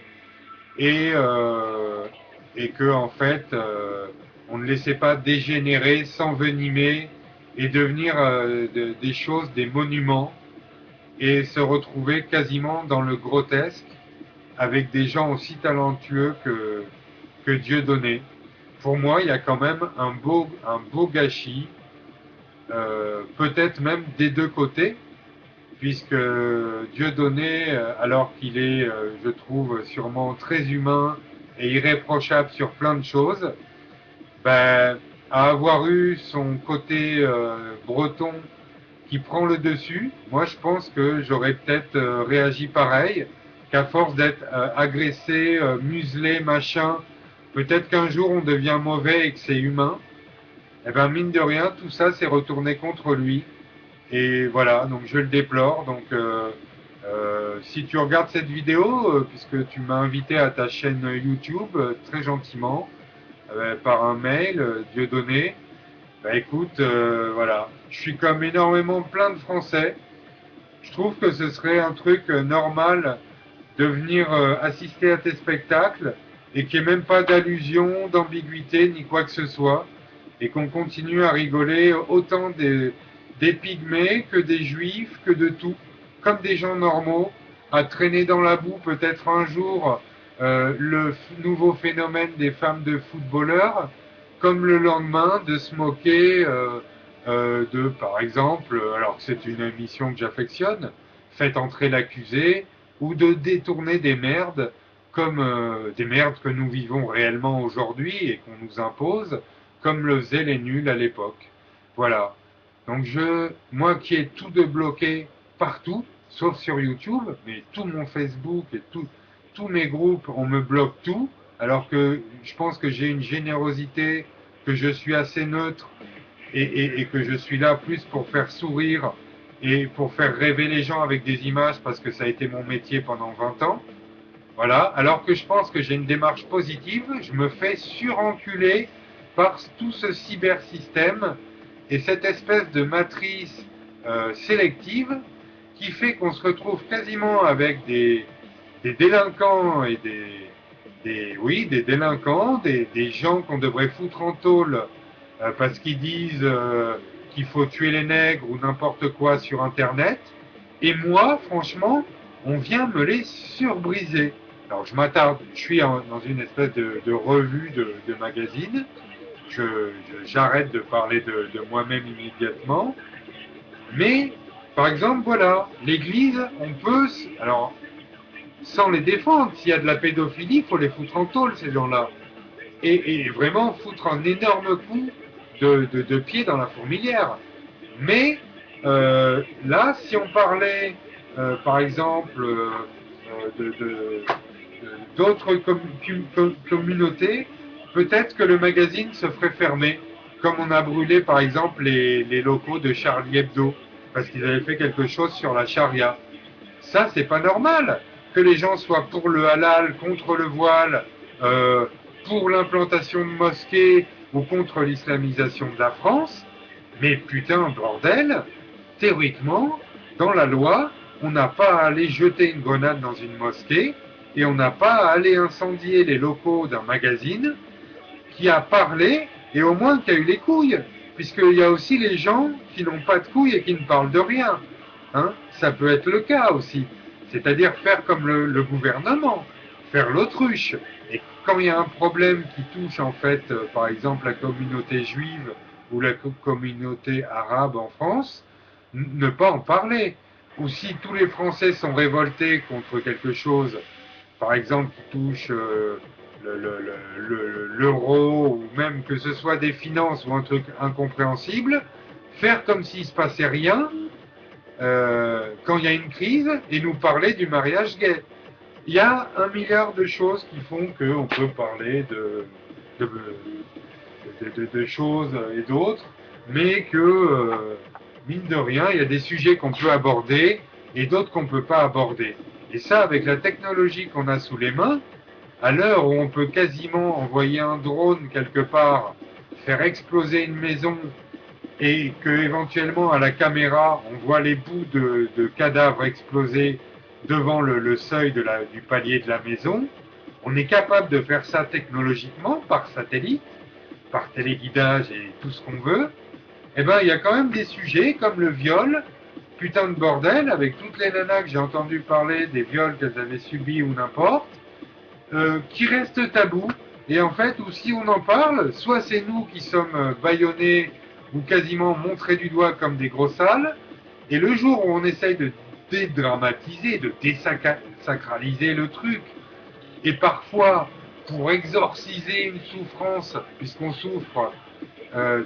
et que en fait on ne laissait pas dégénérer, s'envenimer et devenir des choses, des monuments et se retrouver quasiment dans le grotesque avec des gens aussi talentueux que Dieu donnait. Pour moi, il y a quand même un beau gâchis, peut-être même des deux côtés, puisque Dieu donné, alors qu'il est, je trouve, sûrement très humain et irréprochable sur plein de choses, ben, à avoir eu son côté breton qui prend le dessus, moi je pense que j'aurais peut-être réagi pareil, qu'à force d'être agressé, muselé, machin, peut-être qu'un jour on devient mauvais et que c'est humain, et ben mine de rien, tout ça s'est retourné contre lui. Et voilà, donc je le déplore. Donc si tu regardes cette vidéo, puisque tu m'as invité à ta chaîne YouTube, très gentiment, par un mail, Dieudonné, bah écoute, voilà, je suis comme énormément plein de Français. Je trouve que ce serait un truc normal de venir assister à tes spectacles et qu'il n'y ait même pas d'allusion, d'ambiguïté, ni quoi que ce soit, et qu'on continue à rigoler autant des pygmées que des juifs, que de tout, comme des gens normaux, à traîner dans la boue peut-être un jour le nouveau phénomène des femmes de footballeurs, comme le lendemain de se moquer de, par exemple, alors que c'est une émission que j'affectionne, Faites entrer l'accusé, ou de détourner des merdes comme des merdes que nous vivons réellement aujourd'hui et qu'on nous impose, comme le faisaient les nuls à l'époque. Voilà. Donc moi qui ai tout de bloqué partout, sauf sur YouTube, mais tout mon Facebook et tous mes groupes, on me bloque tout, alors que je pense que j'ai une générosité, que je suis assez neutre et que je suis là plus pour faire sourire et pour faire rêver les gens avec des images parce que ça a été mon métier pendant 20 ans. Voilà, alors que je pense que j'ai une démarche positive, je me fais surenculer par tout ce cybersystème et cette espèce de matrice sélective qui fait qu'on se retrouve quasiment avec des délinquants et des délinquants, des gens qu'on devrait foutre en tôle parce qu'ils disent qu'il faut tuer les nègres ou n'importe quoi sur Internet. Et moi, franchement, on vient me les surbriser. Alors je m'attarde, je suis dans une espèce de revue de magazine. J'arrête de parler de moi-même immédiatement. Mais, par exemple, voilà, l'Église, on peut, alors, sans les défendre, s'il y a de la pédophilie, il faut les foutre en tôle, ces gens-là. Et vraiment foutre un énorme coup de pied dans la fourmilière. Mais là, si on parlait, par exemple, d'autres communautés, peut-être que le magazine se ferait fermer, comme on a brûlé, par exemple, les locaux de Charlie Hebdo, parce qu'ils avaient fait quelque chose sur la charia. Ça, c'est pas normal que les gens soient pour le halal, contre le voile, pour l'implantation de mosquées ou contre l'islamisation de la France. Mais putain, bordel, théoriquement, dans la loi, on n'a pas à aller jeter une grenade dans une mosquée et on n'a pas à aller incendier les locaux d'un magazine qui a parlé et au moins qui a eu les couilles. Puisqu'il y a aussi les gens qui n'ont pas de couilles et qui ne parlent de rien. Hein, ça peut être le cas aussi. C'est-à-dire faire comme le gouvernement, faire l'autruche. Et quand il y a un problème qui touche en fait, par exemple, la communauté juive ou la communauté arabe en France, ne pas en parler. Ou si tous les Français sont révoltés contre quelque chose, par exemple, qui touche l'euro, ou même que ce soit des finances ou un truc incompréhensible, faire comme s'il ne se passait rien quand il y a une crise et nous parler du mariage gay. Il y a 1 milliard de choses qui font qu'on peut parler de choses et d'autres, mais que, mine de rien, il y a des sujets qu'on peut aborder et d'autres qu'on ne peut pas aborder. Et ça, avec la technologie qu'on a sous les mains, à l'heure où on peut quasiment envoyer un drone quelque part, faire exploser une maison et que éventuellement à la caméra on voit les bouts de cadavres exploser devant le seuil du palier de la maison, on est capable de faire ça technologiquement par satellite, par téléguidage et tout ce qu'on veut. Eh ben il y a quand même des sujets comme le viol, putain de bordel, avec toutes les nanas que j'ai entendu parler des viols qu'elles avaient subis ou n'importe, qui restent tabous. Et en fait, ou si on en parle, soit c'est nous qui sommes bâillonnés ou quasiment montrés du doigt comme des gros sales, et le jour où on essaye de dédramatiser, de désacraliser le truc, et parfois, pour exorciser une souffrance, puisqu'on souffre,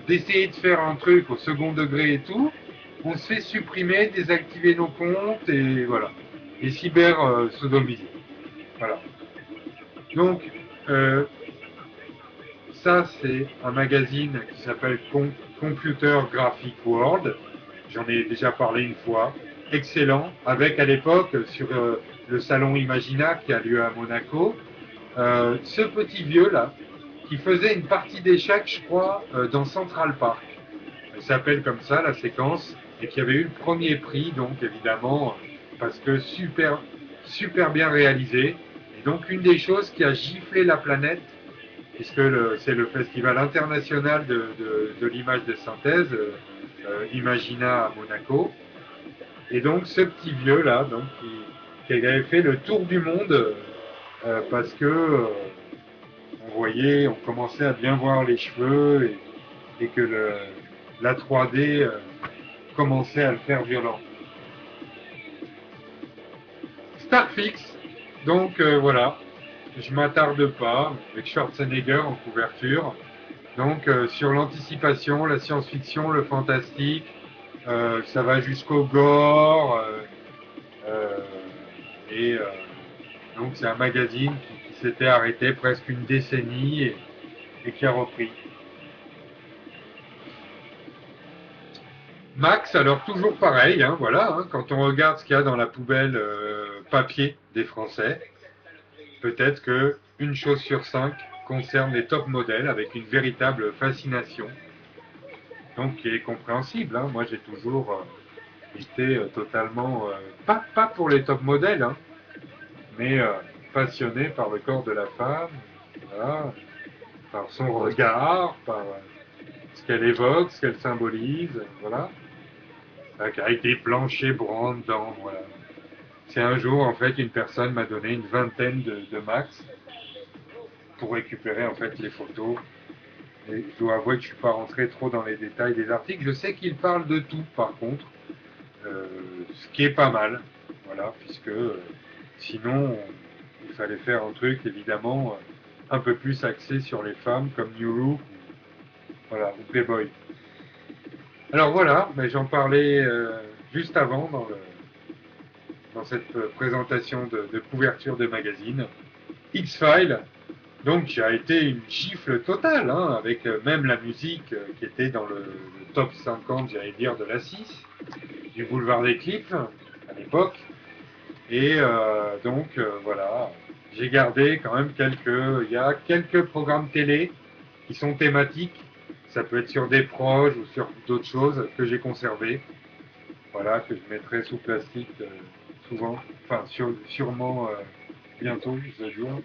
d'essayer de faire un truc au second degré et tout, on se fait supprimer, désactiver nos comptes, et voilà. Et cyber-sodomiser. Voilà. Donc, ça, c'est un magazine qui s'appelle Computer Graphic World. J'en ai déjà parlé une fois. Excellent. Avec, à l'époque, sur le salon Imagina qui a lieu à Monaco, ce petit vieux-là, qui faisait une partie d'échecs, je crois, dans Central Park. Elle s'appelle comme ça, la séquence, et qui avait eu le premier prix, donc évidemment, parce que super, super bien réalisé. Et donc, une des choses qui a giflé la planète, puisque c'est le festival international de l'image de synthèse, Imagina à Monaco. Et donc ce petit vieux là, donc, qui avait fait le tour du monde parce que on voyait, on commençait à bien voir les cheveux et que la 3D commençait à le faire violent. Starfix, donc voilà, je m'attarde pas, avec Schwarzenegger en couverture. Donc sur l'anticipation, la science-fiction, le fantastique, ça va jusqu'au gore, et donc c'est un magazine qui s'était arrêté presque une décennie et qui a repris. Max, alors toujours pareil, hein, voilà, hein, quand on regarde ce qu'il y a dans la poubelle papier des Français, peut-être que une chose sur 5 concerne les top modèles avec une véritable fascination, donc qui est compréhensible. Hein. Moi, j'ai toujours été totalement, pas pour les top modèles, hein, mais passionné par le corps de la femme, voilà, par son regard, par ce qu'elle évoque, ce qu'elle symbolise, voilà, avec des planchers brans dedans, voilà. C'est un jour, en fait, une personne m'a donné une vingtaine de max pour récupérer, en fait, les photos. Et je dois avouer que je ne suis pas rentré trop dans les détails des articles. Je sais qu'il parle de tout, par contre, ce qui est pas mal, voilà, puisque sinon, il fallait faire un truc, évidemment, un peu plus axé sur les femmes, comme New Look, voilà, ou Playboy. Alors voilà, mais j'en parlais juste avant dans cette présentation de couverture de magazine. X-Files, donc qui a été une gifle totale, hein, avec même la musique qui était dans le top 50, j'allais dire, de la 6, du boulevard des Clips, à l'époque. Et donc, voilà, j'ai gardé quand même il y a quelques programmes télé qui sont thématiques. Ça peut être sur des proches ou sur d'autres choses que j'ai conservées. Voilà, que je mettrai sous plastique souvent, enfin sûrement bientôt, je jure.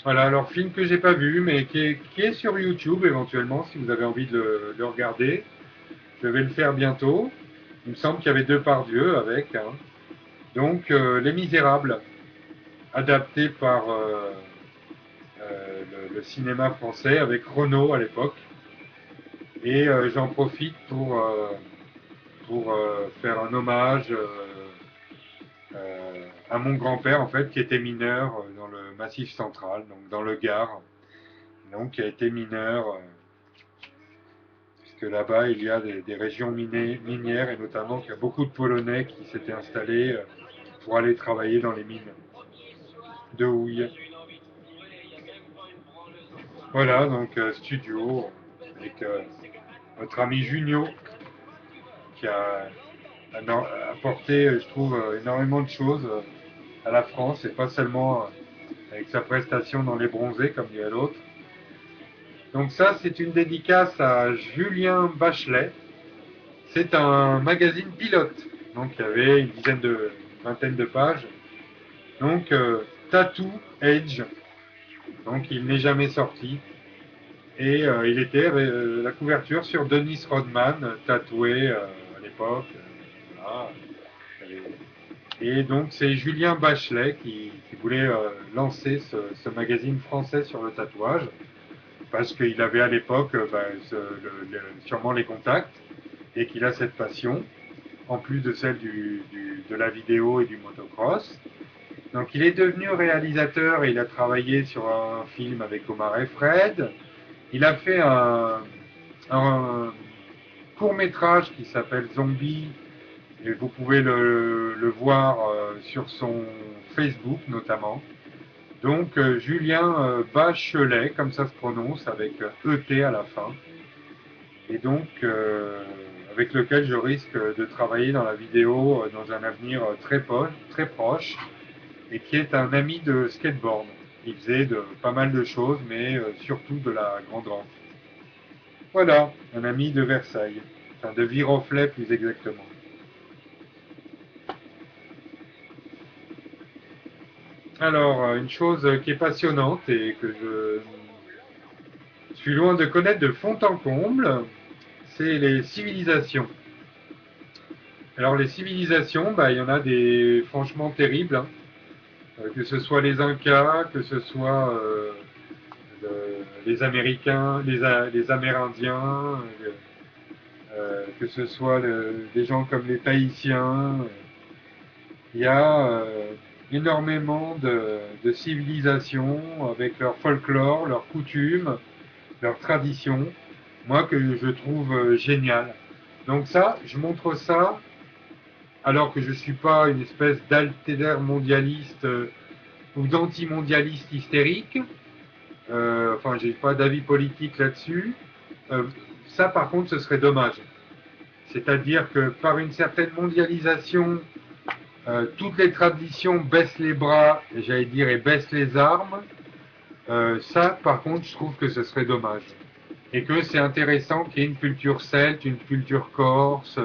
Voilà, alors film que j'ai pas vu, mais qui est sur YouTube éventuellement, si vous avez envie de le regarder. Je vais le faire bientôt. Il me semble qu'il y avait Depardieu avec. Hein. Donc, Les Misérables, adapté par le cinéma français avec Renaud à l'époque. Et j'en profite pour faire un hommage à mon grand-père, en fait, qui était mineur dans le Massif central, donc dans le Gard. Donc, qui a été mineur, puisque là-bas, il y a des régions minières, et notamment qu'il y a beaucoup de Polonais qui s'étaient installés pour aller travailler dans les mines de houille. Voilà, donc studio avec notre ami Junio qui a apporté, je trouve, énormément de choses à la France et pas seulement avec sa prestation dans Les Bronzés comme dirait l'autre. Donc ça, c'est une dédicace à Julien Bachelet. C'est un magazine pilote, donc il y avait une vingtaine de pages. Donc Tattoo Age, donc il n'est jamais sorti. Et il était la couverture sur Dennis Rodman, tatoué à l'époque. Voilà. Et donc c'est Julien Bachelet qui voulait lancer ce magazine français sur le tatouage, parce qu'il avait à l'époque sûrement les contacts, et qu'il a cette passion, en plus de celle de la vidéo et du motocross. Donc il est devenu réalisateur et il a travaillé sur un film avec Omar et Fred. Il a fait un court-métrage qui s'appelle Zombie, et vous pouvez le voir sur son Facebook notamment. Donc Julien Bachelet, comme ça se prononce, avec ET à la fin. Et donc avec lequel je risque de travailler dans la vidéo dans un avenir très proche, et qui est un ami de skateboard. Il faisait pas mal de choses, mais surtout de la grande rampe. Voilà, un ami de Versailles, enfin de Viroflay plus exactement. Alors, une chose qui est passionnante et que je suis loin de connaître de fond en comble, c'est les civilisations. Alors les civilisations, bah, il y en a des franchement terribles, hein. Que ce soit les Incas, que ce soit les Américains, les Amérindiens, que ce soit des gens comme les Tahitiens. Il y a énormément de civilisations avec leur folklore, leurs coutumes, leurs traditions, moi que je trouve génial. Donc ça, je montre ça alors que je ne suis pas une espèce d'alter-mondialiste ou d'anti-mondialiste hystérique. Enfin, j'ai pas d'avis politique là-dessus. Ça, par contre, ce serait dommage. C'est-à-dire que par une certaine mondialisation, toutes les traditions baissent les bras, j'allais dire, et baissent les armes. Ça, par contre, je trouve que ce serait dommage. Et que c'est intéressant qu'il y ait une culture celte, une culture corse,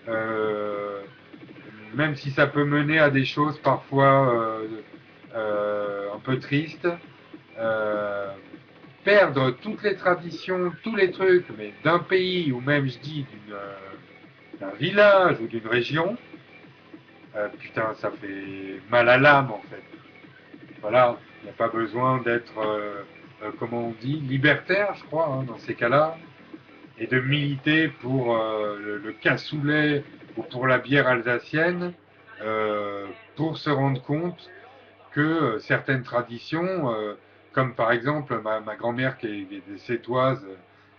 euh, même si ça peut mener à des choses parfois un peu tristes. Euh, Perdre toutes les traditions, tous les trucs, mais d'un pays, ou même, je dis, d'un village ou d'une région, putain, ça fait mal à l'âme, en fait. Voilà, il n'y a pas besoin d'être, comment on dit, libertaire, je crois, hein, dans ces cas-là, et de militer pour le cassoulet ou pour la bière alsacienne, pour se rendre compte que certaines traditions, comme par exemple ma grand-mère qui est des Sétoises,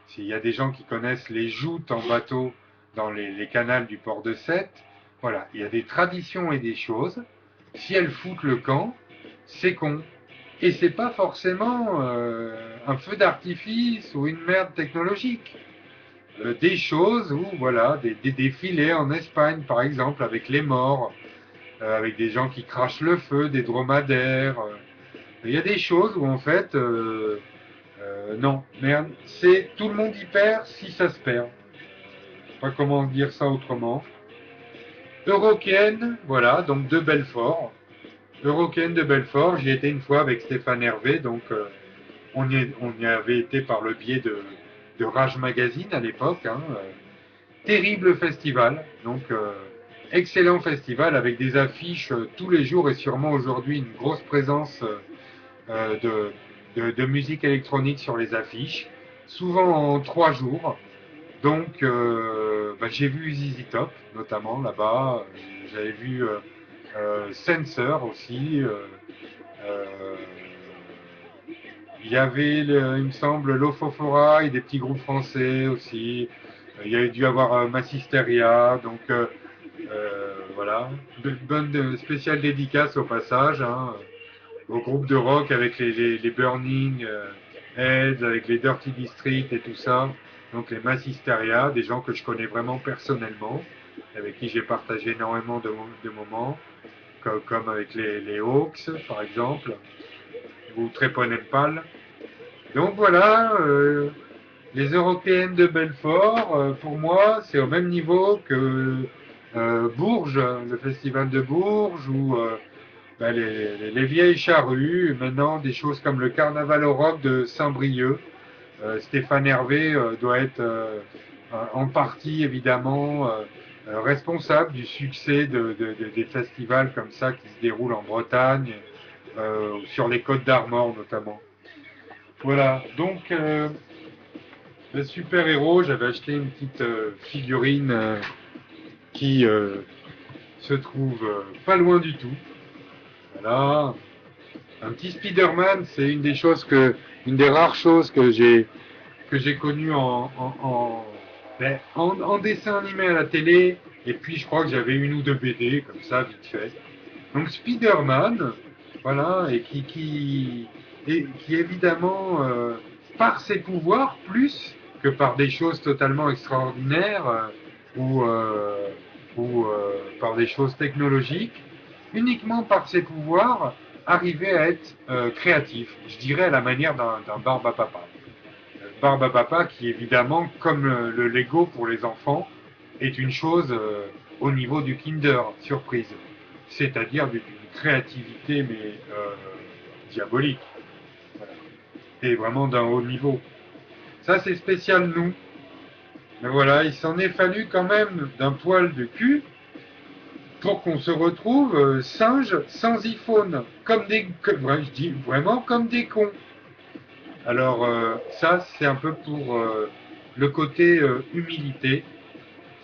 s'il y a des gens qui connaissent les joutes en bateau dans les canals du port de Sète, voilà, il y a des traditions et des choses. Si elles foutent le camp, c'est con. Et c'est pas forcément un feu d'artifice ou une merde technologique. Des choses où, voilà, des défilés en Espagne, par exemple, avec les morts, avec des gens qui crachent le feu, des dromadaires. Il y a des choses où en fait, non, mais c'est tout le monde y perd si ça se perd. Je sais pas comment dire ça autrement. Eurokéenne, voilà, donc de Belfort. Eurokéenne de Belfort, j'y étais une fois avec Stéphane Hervé, donc on y avait été par le biais de Rage Magazine à l'époque. Hein, terrible festival, donc excellent festival avec des affiches tous les jours et sûrement aujourd'hui une grosse présence de musique électronique sur les affiches, souvent en 3 jours. Donc j'ai vu ZZ Top notamment là-bas, j'avais vu Sensor aussi. Euh, il y avait, il me semble, Lofofora et des petits groupes français aussi. Il y avait dû avoir Massisteria, donc voilà. Bonne spéciale dédicace au passage, hein, au groupe de rock avec les Burning Heads, avec les Dirty District et tout ça. Donc les Massisteria, des gens que je connais vraiment personnellement, avec qui j'ai partagé énormément de moments, comme avec les Hawks par exemple, ou Tréponempal. Donc voilà, les Européennes de Belfort, pour moi, c'est au même niveau que Bourges, le festival de Bourges, ou les vieilles charrues, maintenant des choses comme le carnaval au rock de Saint-Brieuc. Stéphane Hervé doit être en partie évidemment responsable du succès des festivals comme ça qui se déroulent en Bretagne, sur les Côtes d'Armor notamment. Voilà, donc le super-héros, j'avais acheté une petite figurine qui se trouve pas loin du tout. Voilà, un petit Spider-Man, c'est une des rares choses que j'ai connues en dessin animé à la télé. Et puis je crois que j'avais une ou deux BD comme ça vite fait. Donc Spider-Man, voilà, et qui évidemment, par ses pouvoirs, plus que par des choses totalement extraordinaires par des choses technologiques, uniquement par ses pouvoirs, arrivait à être créatif, je dirais à la manière d'un Barbapapa. Barbapapa qui évidemment, comme le Lego pour les enfants, est une chose au niveau du Kinder, surprise. C'est-à-dire d'une créativité mais diabolique. Voilà. Et vraiment d'un haut niveau. Ça c'est spécial nous. Mais voilà, il s'en est fallu quand même d'un poil de cul pour qu'on se retrouve singes sans iPhone. Je dis vraiment comme des cons. Alors ça c'est un peu pour le côté humilité.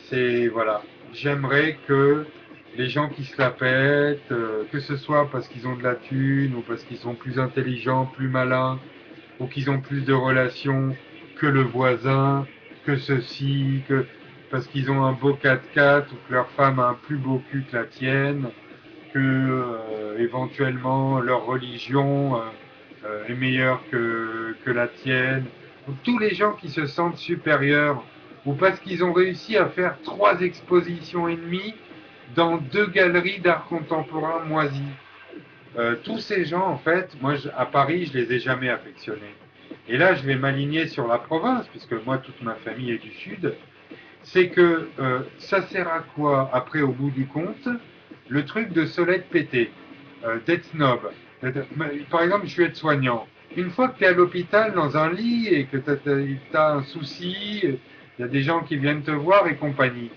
C'est voilà, j'aimerais que les gens qui se la pètent, que ce soit parce qu'ils ont de la thune ou parce qu'ils sont plus intelligents, plus malins, ou qu'ils ont plus de relations que le voisin, que ceci, que parce qu'ils ont un beau 4x4 ou que leur femme a un plus beau cul que la tienne, que éventuellement leur religion est meilleure que la tienne. Donc, tous les gens qui se sentent supérieurs ou parce qu'ils ont réussi à faire 3 expositions et demie dans 2 galeries d'art contemporain moisies. Tous ces gens, en fait, moi, à Paris, je les ai jamais affectionnés. Et là, je vais m'aligner sur la province, puisque moi, toute ma famille est du Sud. C'est que ça sert à quoi, après, au bout du compte, le truc de Solette pété, d'être snob. Par exemple, je suis aide-soignant. Une fois que tu es à l'hôpital dans un lit et que tu as un souci, il y a des gens qui viennent te voir et compagnie.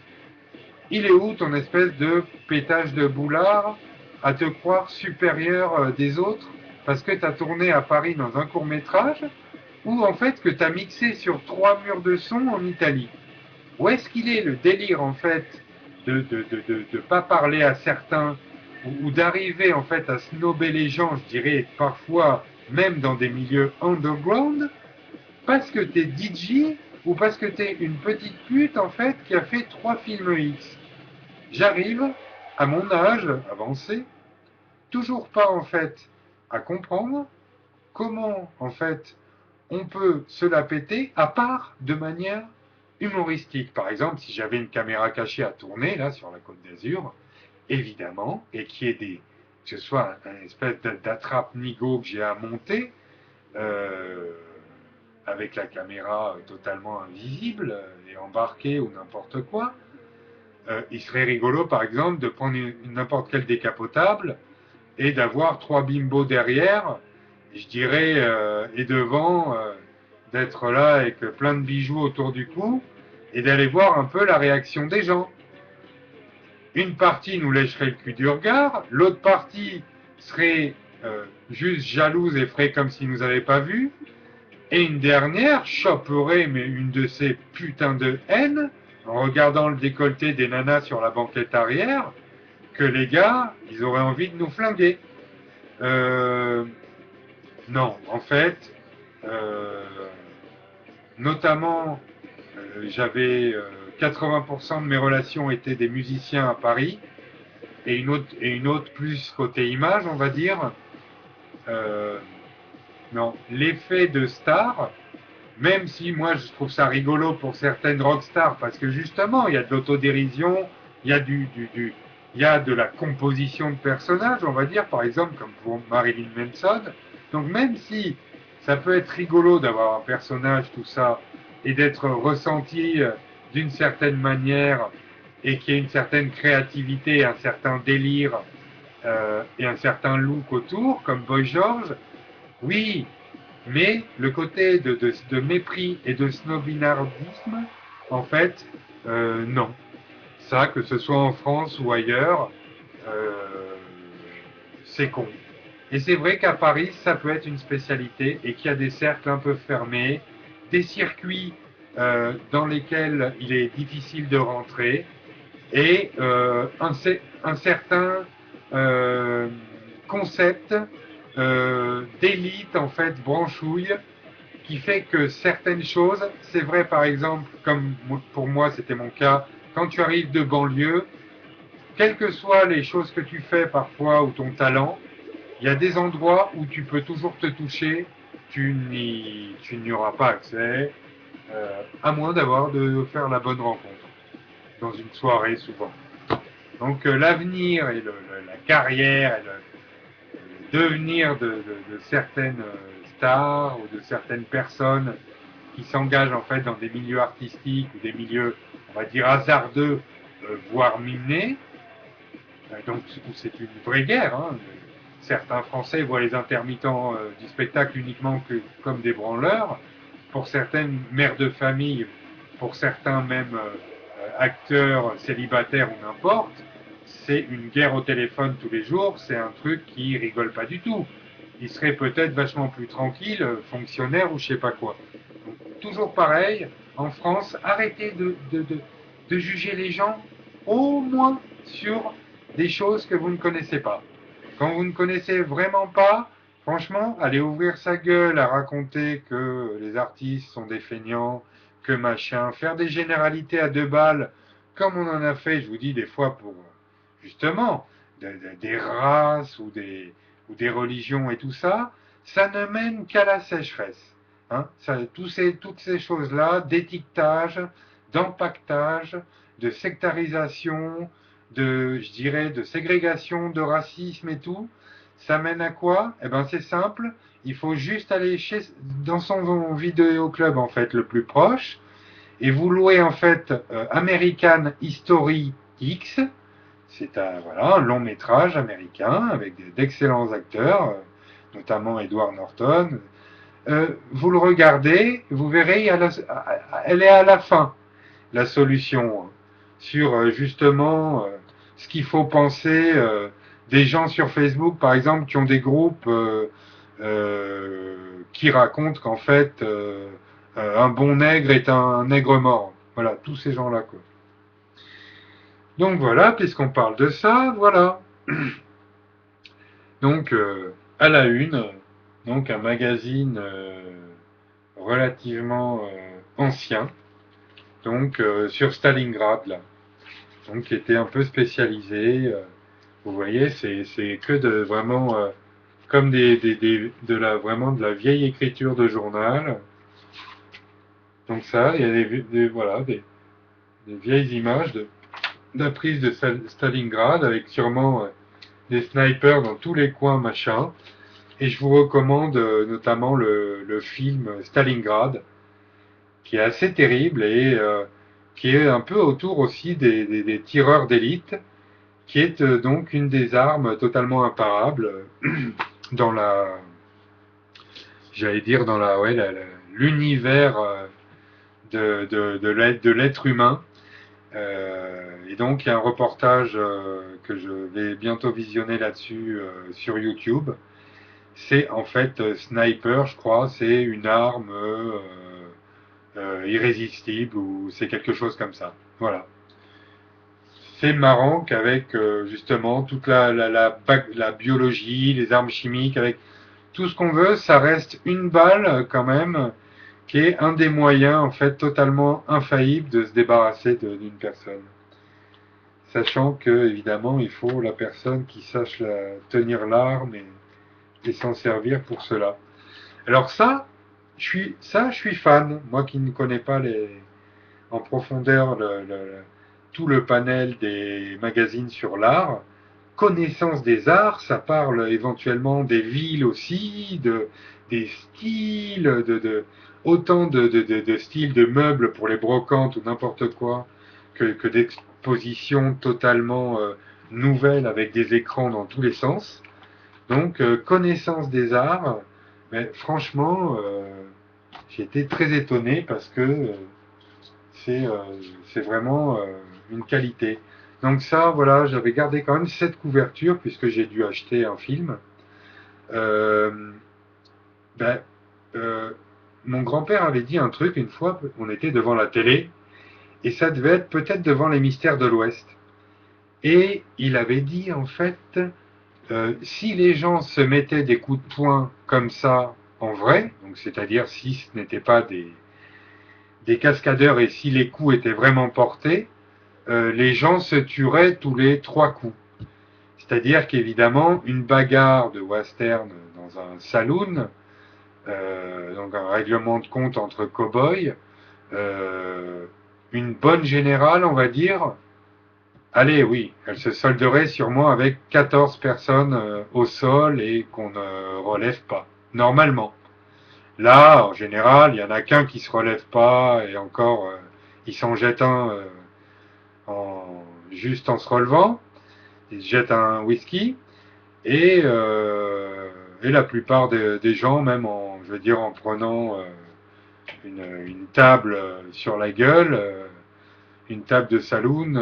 Il est où ton espèce de pétage de boulard à te croire supérieur des autres parce que tu as tourné à Paris dans un court-métrage ou en fait que tu as mixé sur 3 murs de son en Italie? Où est-ce qu'il est le délire en fait de pas parler à certains ou d'arriver en fait à snober les gens, je dirais parfois même dans des milieux underground, parce que t'es DJ ou parce que t'es une petite pute en fait qui a fait 3 films X. J'arrive à mon âge avancé, toujours pas en fait à comprendre comment en fait on peut se la péter à part de manière humoristique. Par exemple, si j'avais une caméra cachée à tourner là sur la Côte d'Azur évidemment, et qu'il y ait que ce soit un espèce d'attrape-nigo que j'ai à monter, euh, avec la caméra totalement invisible et embarquée ou n'importe quoi. Il serait rigolo, par exemple, de prendre n'importe quel décapotable et d'avoir 3 bimbos derrière, je dirais, et devant, d'être là avec plein de bijoux autour du cou et d'aller voir un peu la réaction des gens. Une partie nous lècherait le cul du regard, l'autre partie serait juste jalouse et ferait comme s'ils nous avaient pas vus, et une dernière choperait mais une de ces putains de haines en regardant le décolleté des nanas sur la banquette arrière que les gars, ils auraient envie de nous flinguer. Euh, non, en fait, euh, notamment, j'avais 80% de mes relations étaient des musiciens à Paris et une autre plus côté image, on va dire. Euh, non, l'effet de star, même si moi je trouve ça rigolo pour certaines rockstars, parce que justement il y a de l'autodérision, il y a il y a de la composition de personnages, on va dire, par exemple comme pour Marilyn Manson. Donc même si ça peut être rigolo d'avoir un personnage, tout ça, et d'être ressenti d'une certaine manière, et qu'il y ait une certaine créativité, un certain délire et un certain look autour, comme Boy George, oui, mais le côté de mépris et de snobinardisme, en fait, non. Ça, que ce soit en France ou ailleurs, euh, c'est con. Et c'est vrai qu'à Paris, ça peut être une spécialité et qu'il y a des cercles un peu fermés, des circuits dans lesquels il est difficile de rentrer et un certain euh, concept d'élite en fait branchouille qui fait que certaines choses, c'est vrai par exemple, comme pour moi c'était mon cas, quand tu arrives de banlieue, quelles que soient les choses que tu fais parfois ou ton talent, il y a des endroits où tu peux toujours te toucher, tu n'y auras pas accès, à moins d'avoir de faire la bonne rencontre, dans une soirée souvent. Donc l'avenir et la carrière et le devenir de certaines stars ou de certaines personnes qui s'engagent en fait dans des milieux artistiques ou des milieux, on va dire, hasardeux, voire minés, donc où c'est une vraie guerre. Hein. Certains Français voient les intermittents du spectacle uniquement comme des branleurs. Pour certaines mères de famille, pour certains même acteurs célibataires ou n'importe, c'est une guerre au téléphone tous les jours, c'est un truc qui rigole pas du tout. Ils seraient peut-être vachement plus tranquilles, fonctionnaires ou je sais pas quoi. Donc, toujours pareil, en France, arrêtez de juger les gens au moins sur des choses que vous ne connaissez pas. Quand vous ne connaissez vraiment pas, franchement, aller ouvrir sa gueule à raconter que les artistes sont des feignants, que machin, faire des généralités à 2 balles, comme on en a fait, je vous dis, des fois pour justement des races ou des religions et tout ça, ça ne mène qu'à la sécheresse. Hein. Ça, toutes ces choses-là, d'étiquetage, d'empaquetage, de sectarisation, je dirais, de ségrégation, de racisme et tout, ça mène à quoi? Eh ben, c'est simple. Il faut juste aller dans son vidéoclub, en fait, le plus proche, et vous louez, en fait, American History X. C'est voilà, un long métrage américain avec d'excellents acteurs, notamment Edward Norton. Vous le regardez, vous verrez, elle est à la fin, la solution, hein, sur justement ce qu'il faut penser des gens sur Facebook, par exemple, qui ont des groupes qui racontent qu'en fait, un bon nègre est un nègre mort. Voilà, tous ces gens-là, quoi. Donc voilà, puisqu'on parle de ça, voilà. Donc, à la une, donc un magazine relativement ancien, donc sur Stalingrad, là. Donc qui était un peu spécialisé. Vous voyez, c'est que de vraiment comme vraiment de la vieille écriture de journal. Donc ça, il y a voilà des vieilles images la prise de Stalingrad, avec sûrement des snipers dans tous les coins, machin. Et je vous recommande notamment le film Stalingrad, qui est assez terrible et qui est un peu autour aussi des tireurs d'élite, qui est donc une des armes totalement imparables dans j'allais dire dans l'univers de l'être humain. Et donc il y a un reportage que je vais bientôt visionner là-dessus sur YouTube. C'est en fait sniper, je crois, c'est une arme irrésistible ou c'est quelque chose comme ça. Voilà. C'est marrant qu'avec justement toute la biologie, les armes chimiques, avec tout ce qu'on veut, ça reste une balle quand même, qui est un des moyens en fait totalement infaillible de se débarrasser d'une personne. Sachant que évidemment il faut la personne qui sache tenir l'arme et s'en servir pour cela. Alors je suis fan. Moi qui ne connais pas en profondeur tout le panel des magazines sur l'art, connaissance des arts, ça parle éventuellement des villes aussi, des styles, autant de styles de meubles pour les brocantes ou n'importe quoi, que d'expositions totalement nouvelles avec des écrans dans tous les sens. Donc, connaissance des arts, mais franchement, j'ai été très étonné parce que c'est vraiment une qualité. Donc ça, voilà, j'avais gardé quand même cette couverture puisque j'ai dû acheter un film. Euh, ben, euh, mon grand-père avait dit un truc une fois, on était devant la télé, et ça devait être peut-être devant les mystères de l'Ouest. Et il avait dit en fait, si les gens se mettaient des coups de poing comme ça en vrai, donc c'est-à-dire si ce n'était pas des cascadeurs et si les coups étaient vraiment portés, les gens se tueraient tous les 3 coups. C'est-à-dire qu'évidemment, une bagarre de western dans un saloon, donc un règlement de compte entre cow-boys, une bonne générale, on va dire, allez, oui, elle se solderait sûrement avec 14 personnes au sol et qu'on ne relève pas, normalement. Là, en général, il y en a qu'un qui se relève pas et encore, il s'en jette un juste en se relevant. Il se jette un whisky et la plupart des gens, même je veux dire, en prenant une table sur la gueule, une table de saloon,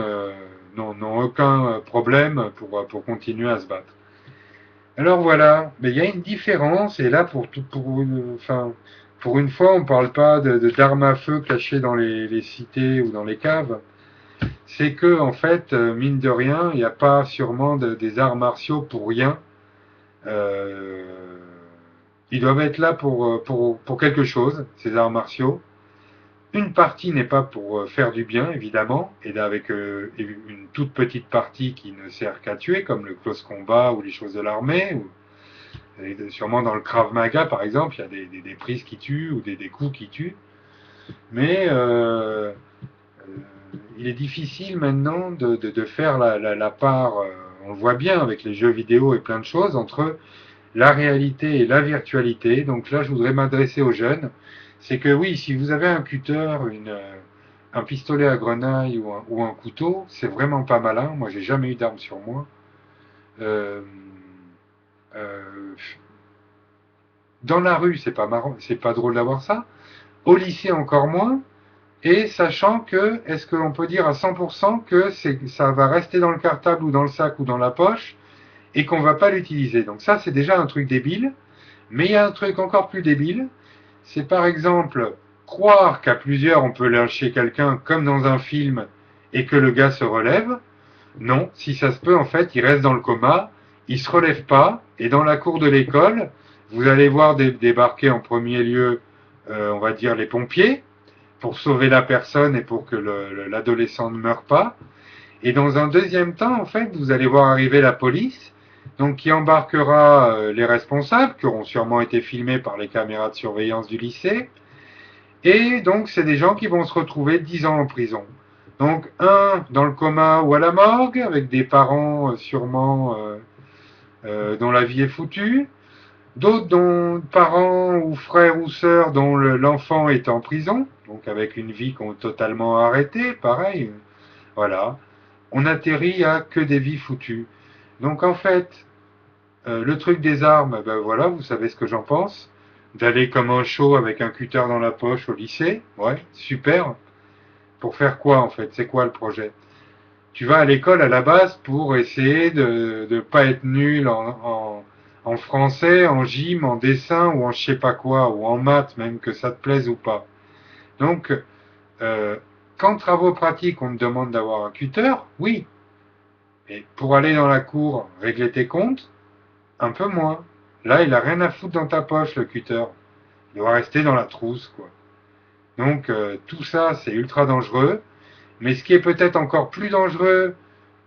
n'ont aucun problème pour continuer à se battre. Alors voilà, mais il y a une différence, et là pour une fois, on ne parle pas d'armes à feu cachées dans les cités ou dans les caves. C'est que en fait, mine de rien, il n'y a pas sûrement des arts martiaux pour rien. Euh, Ils doivent être là pour quelque chose, ces arts martiaux. Une partie n'est pas pour faire du bien, évidemment, et avec une toute petite partie qui ne sert qu'à tuer, comme le close combat ou les choses de l'armée. Sûrement dans le Krav Maga, par exemple, il y a des prises qui tuent ou des coups qui tuent. Mais il est difficile maintenant de faire la part, on le voit bien avec les jeux vidéo et plein de choses, entre la réalité et la virtualité. Donc là, je voudrais m'adresser aux jeunes. C'est que oui, si vous avez un cutter, un pistolet à grenaille ou un couteau, c'est vraiment pas malin. Moi, j'ai jamais eu d'arme sur moi. Euh, euh, dans la rue, c'est pas marrant, c'est pas drôle d'avoir ça. Au lycée, encore moins. Et sachant que, est-ce qu'on peut dire à 100% que ça va rester dans le cartable ou dans le sac ou dans la poche et qu'on va pas l'utiliser. Donc ça, c'est déjà un truc débile. Mais il y a un truc encore plus débile, c'est par exemple croire qu'à plusieurs on peut lyncher quelqu'un comme dans un film et que le gars se relève. Non, si ça se peut, en fait, il reste dans le coma, il se relève pas, et dans la cour de l'école, vous allez voir débarquer en premier lieu, on va dire, les pompiers, pour sauver la personne et pour que l'adolescent ne meure pas. Et dans un deuxième temps, en fait, vous allez voir arriver la police, donc qui embarquera les responsables, qui auront sûrement été filmés par les caméras de surveillance du lycée. Et donc, c'est des gens qui vont se retrouver 10 ans en prison. Donc un dans le coma ou à la morgue, avec des parents sûrement dont la vie est foutue, d'autres dont parents ou frères ou sœurs dont l'enfant est en prison, donc avec une vie totalement arrêtée, pareil. Voilà. On atterrit à que des vies foutues. Donc en fait, le truc des armes, ben voilà, vous savez ce que j'en pense. D'aller comme un show avec un cutter dans la poche au lycée, ouais, super. Pour faire quoi en fait? C'est quoi le projet? Tu vas à l'école à la base pour essayer de ne pas être nul en français, en gym, en dessin ou en je sais pas quoi, ou en maths même, que ça te plaise ou pas. Donc, euh, quand travaux pratiques, on te demande d'avoir un cutter, oui. Et pour aller dans la cour, régler tes comptes, un peu moins. Là, il a rien à foutre dans ta poche, le cutter. Il doit rester dans la trousse, quoi. Donc, tout ça, c'est ultra dangereux. Mais ce qui est peut-être encore plus dangereux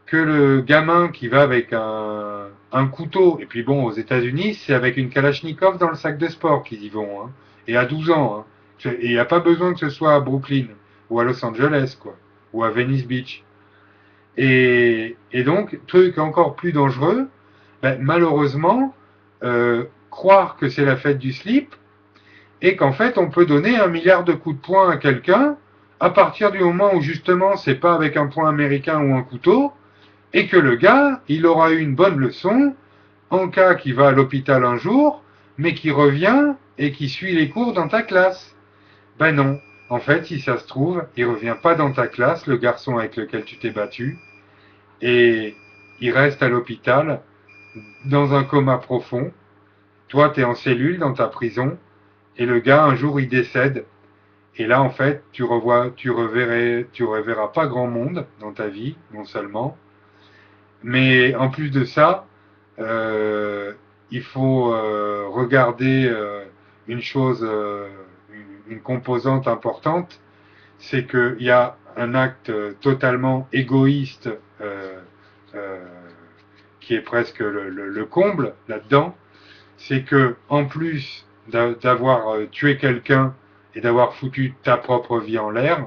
que le gamin qui va avec un couteau, et puis bon, aux États-Unis, c'est avec une Kalachnikov dans le sac de sport qu'ils y vont, hein. Et à 12 ans, hein. Et il n'y a pas besoin que ce soit à Brooklyn, ou à Los Angeles, quoi, ou à Venice Beach. Et donc, truc encore plus dangereux, ben, malheureusement, croire que c'est la fête du slip, et qu'en fait, on peut donner 1 milliard de coups de poing à quelqu'un, à partir du moment où justement, c'est pas avec un poing américain ou un couteau, et que le gars, il aura eu une bonne leçon, en cas qu'il va à l'hôpital un jour, mais qui revient et qui suit les cours dans ta classe. Ben non. En fait, si ça se trouve, il revient pas dans ta classe, le garçon avec lequel tu t'es battu, et il reste à l'hôpital, dans un coma profond. Toi, tu es en cellule dans ta prison, et le gars, un jour, il décède. Et là, en fait, tu reverras pas grand monde dans ta vie, non seulement, mais en plus de ça, euh, il faut regarder une chose, une composante importante, c'est qu'il y a un acte totalement égoïste euh, qui est presque le comble là-dedans, c'est que en plus d'avoir tué quelqu'un et d'avoir foutu ta propre vie en l'air,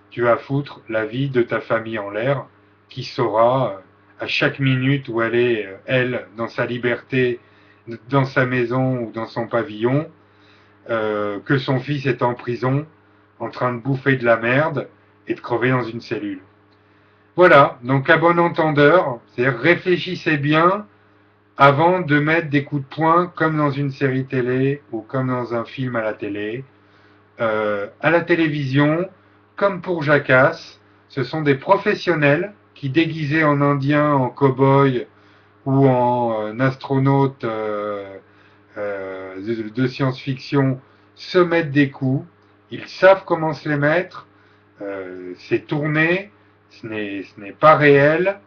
tu vas foutre la vie de ta famille en l'air, qui saura à chaque minute où elle est, elle, dans sa liberté, dans sa maison ou dans son pavillon, que son fils est en prison, en train de bouffer de la merde et de crever dans une cellule. Voilà, donc à bon entendeur, c'est-à-dire réfléchissez bien avant de mettre des coups de poing comme dans une série télé ou comme dans un film à la télé. À la télévision, comme pour Jackass, ce sont des professionnels qui, déguisés en indien, en cow-boy ou en astronaute de science-fiction, se mettent des coups. Ils savent comment se les mettre. C'est tourné, ce n'est pas réel.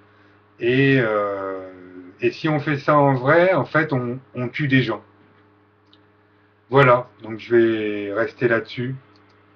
Et si on fait ça en vrai, en fait, on tue des gens. Voilà, donc je vais rester là-dessus.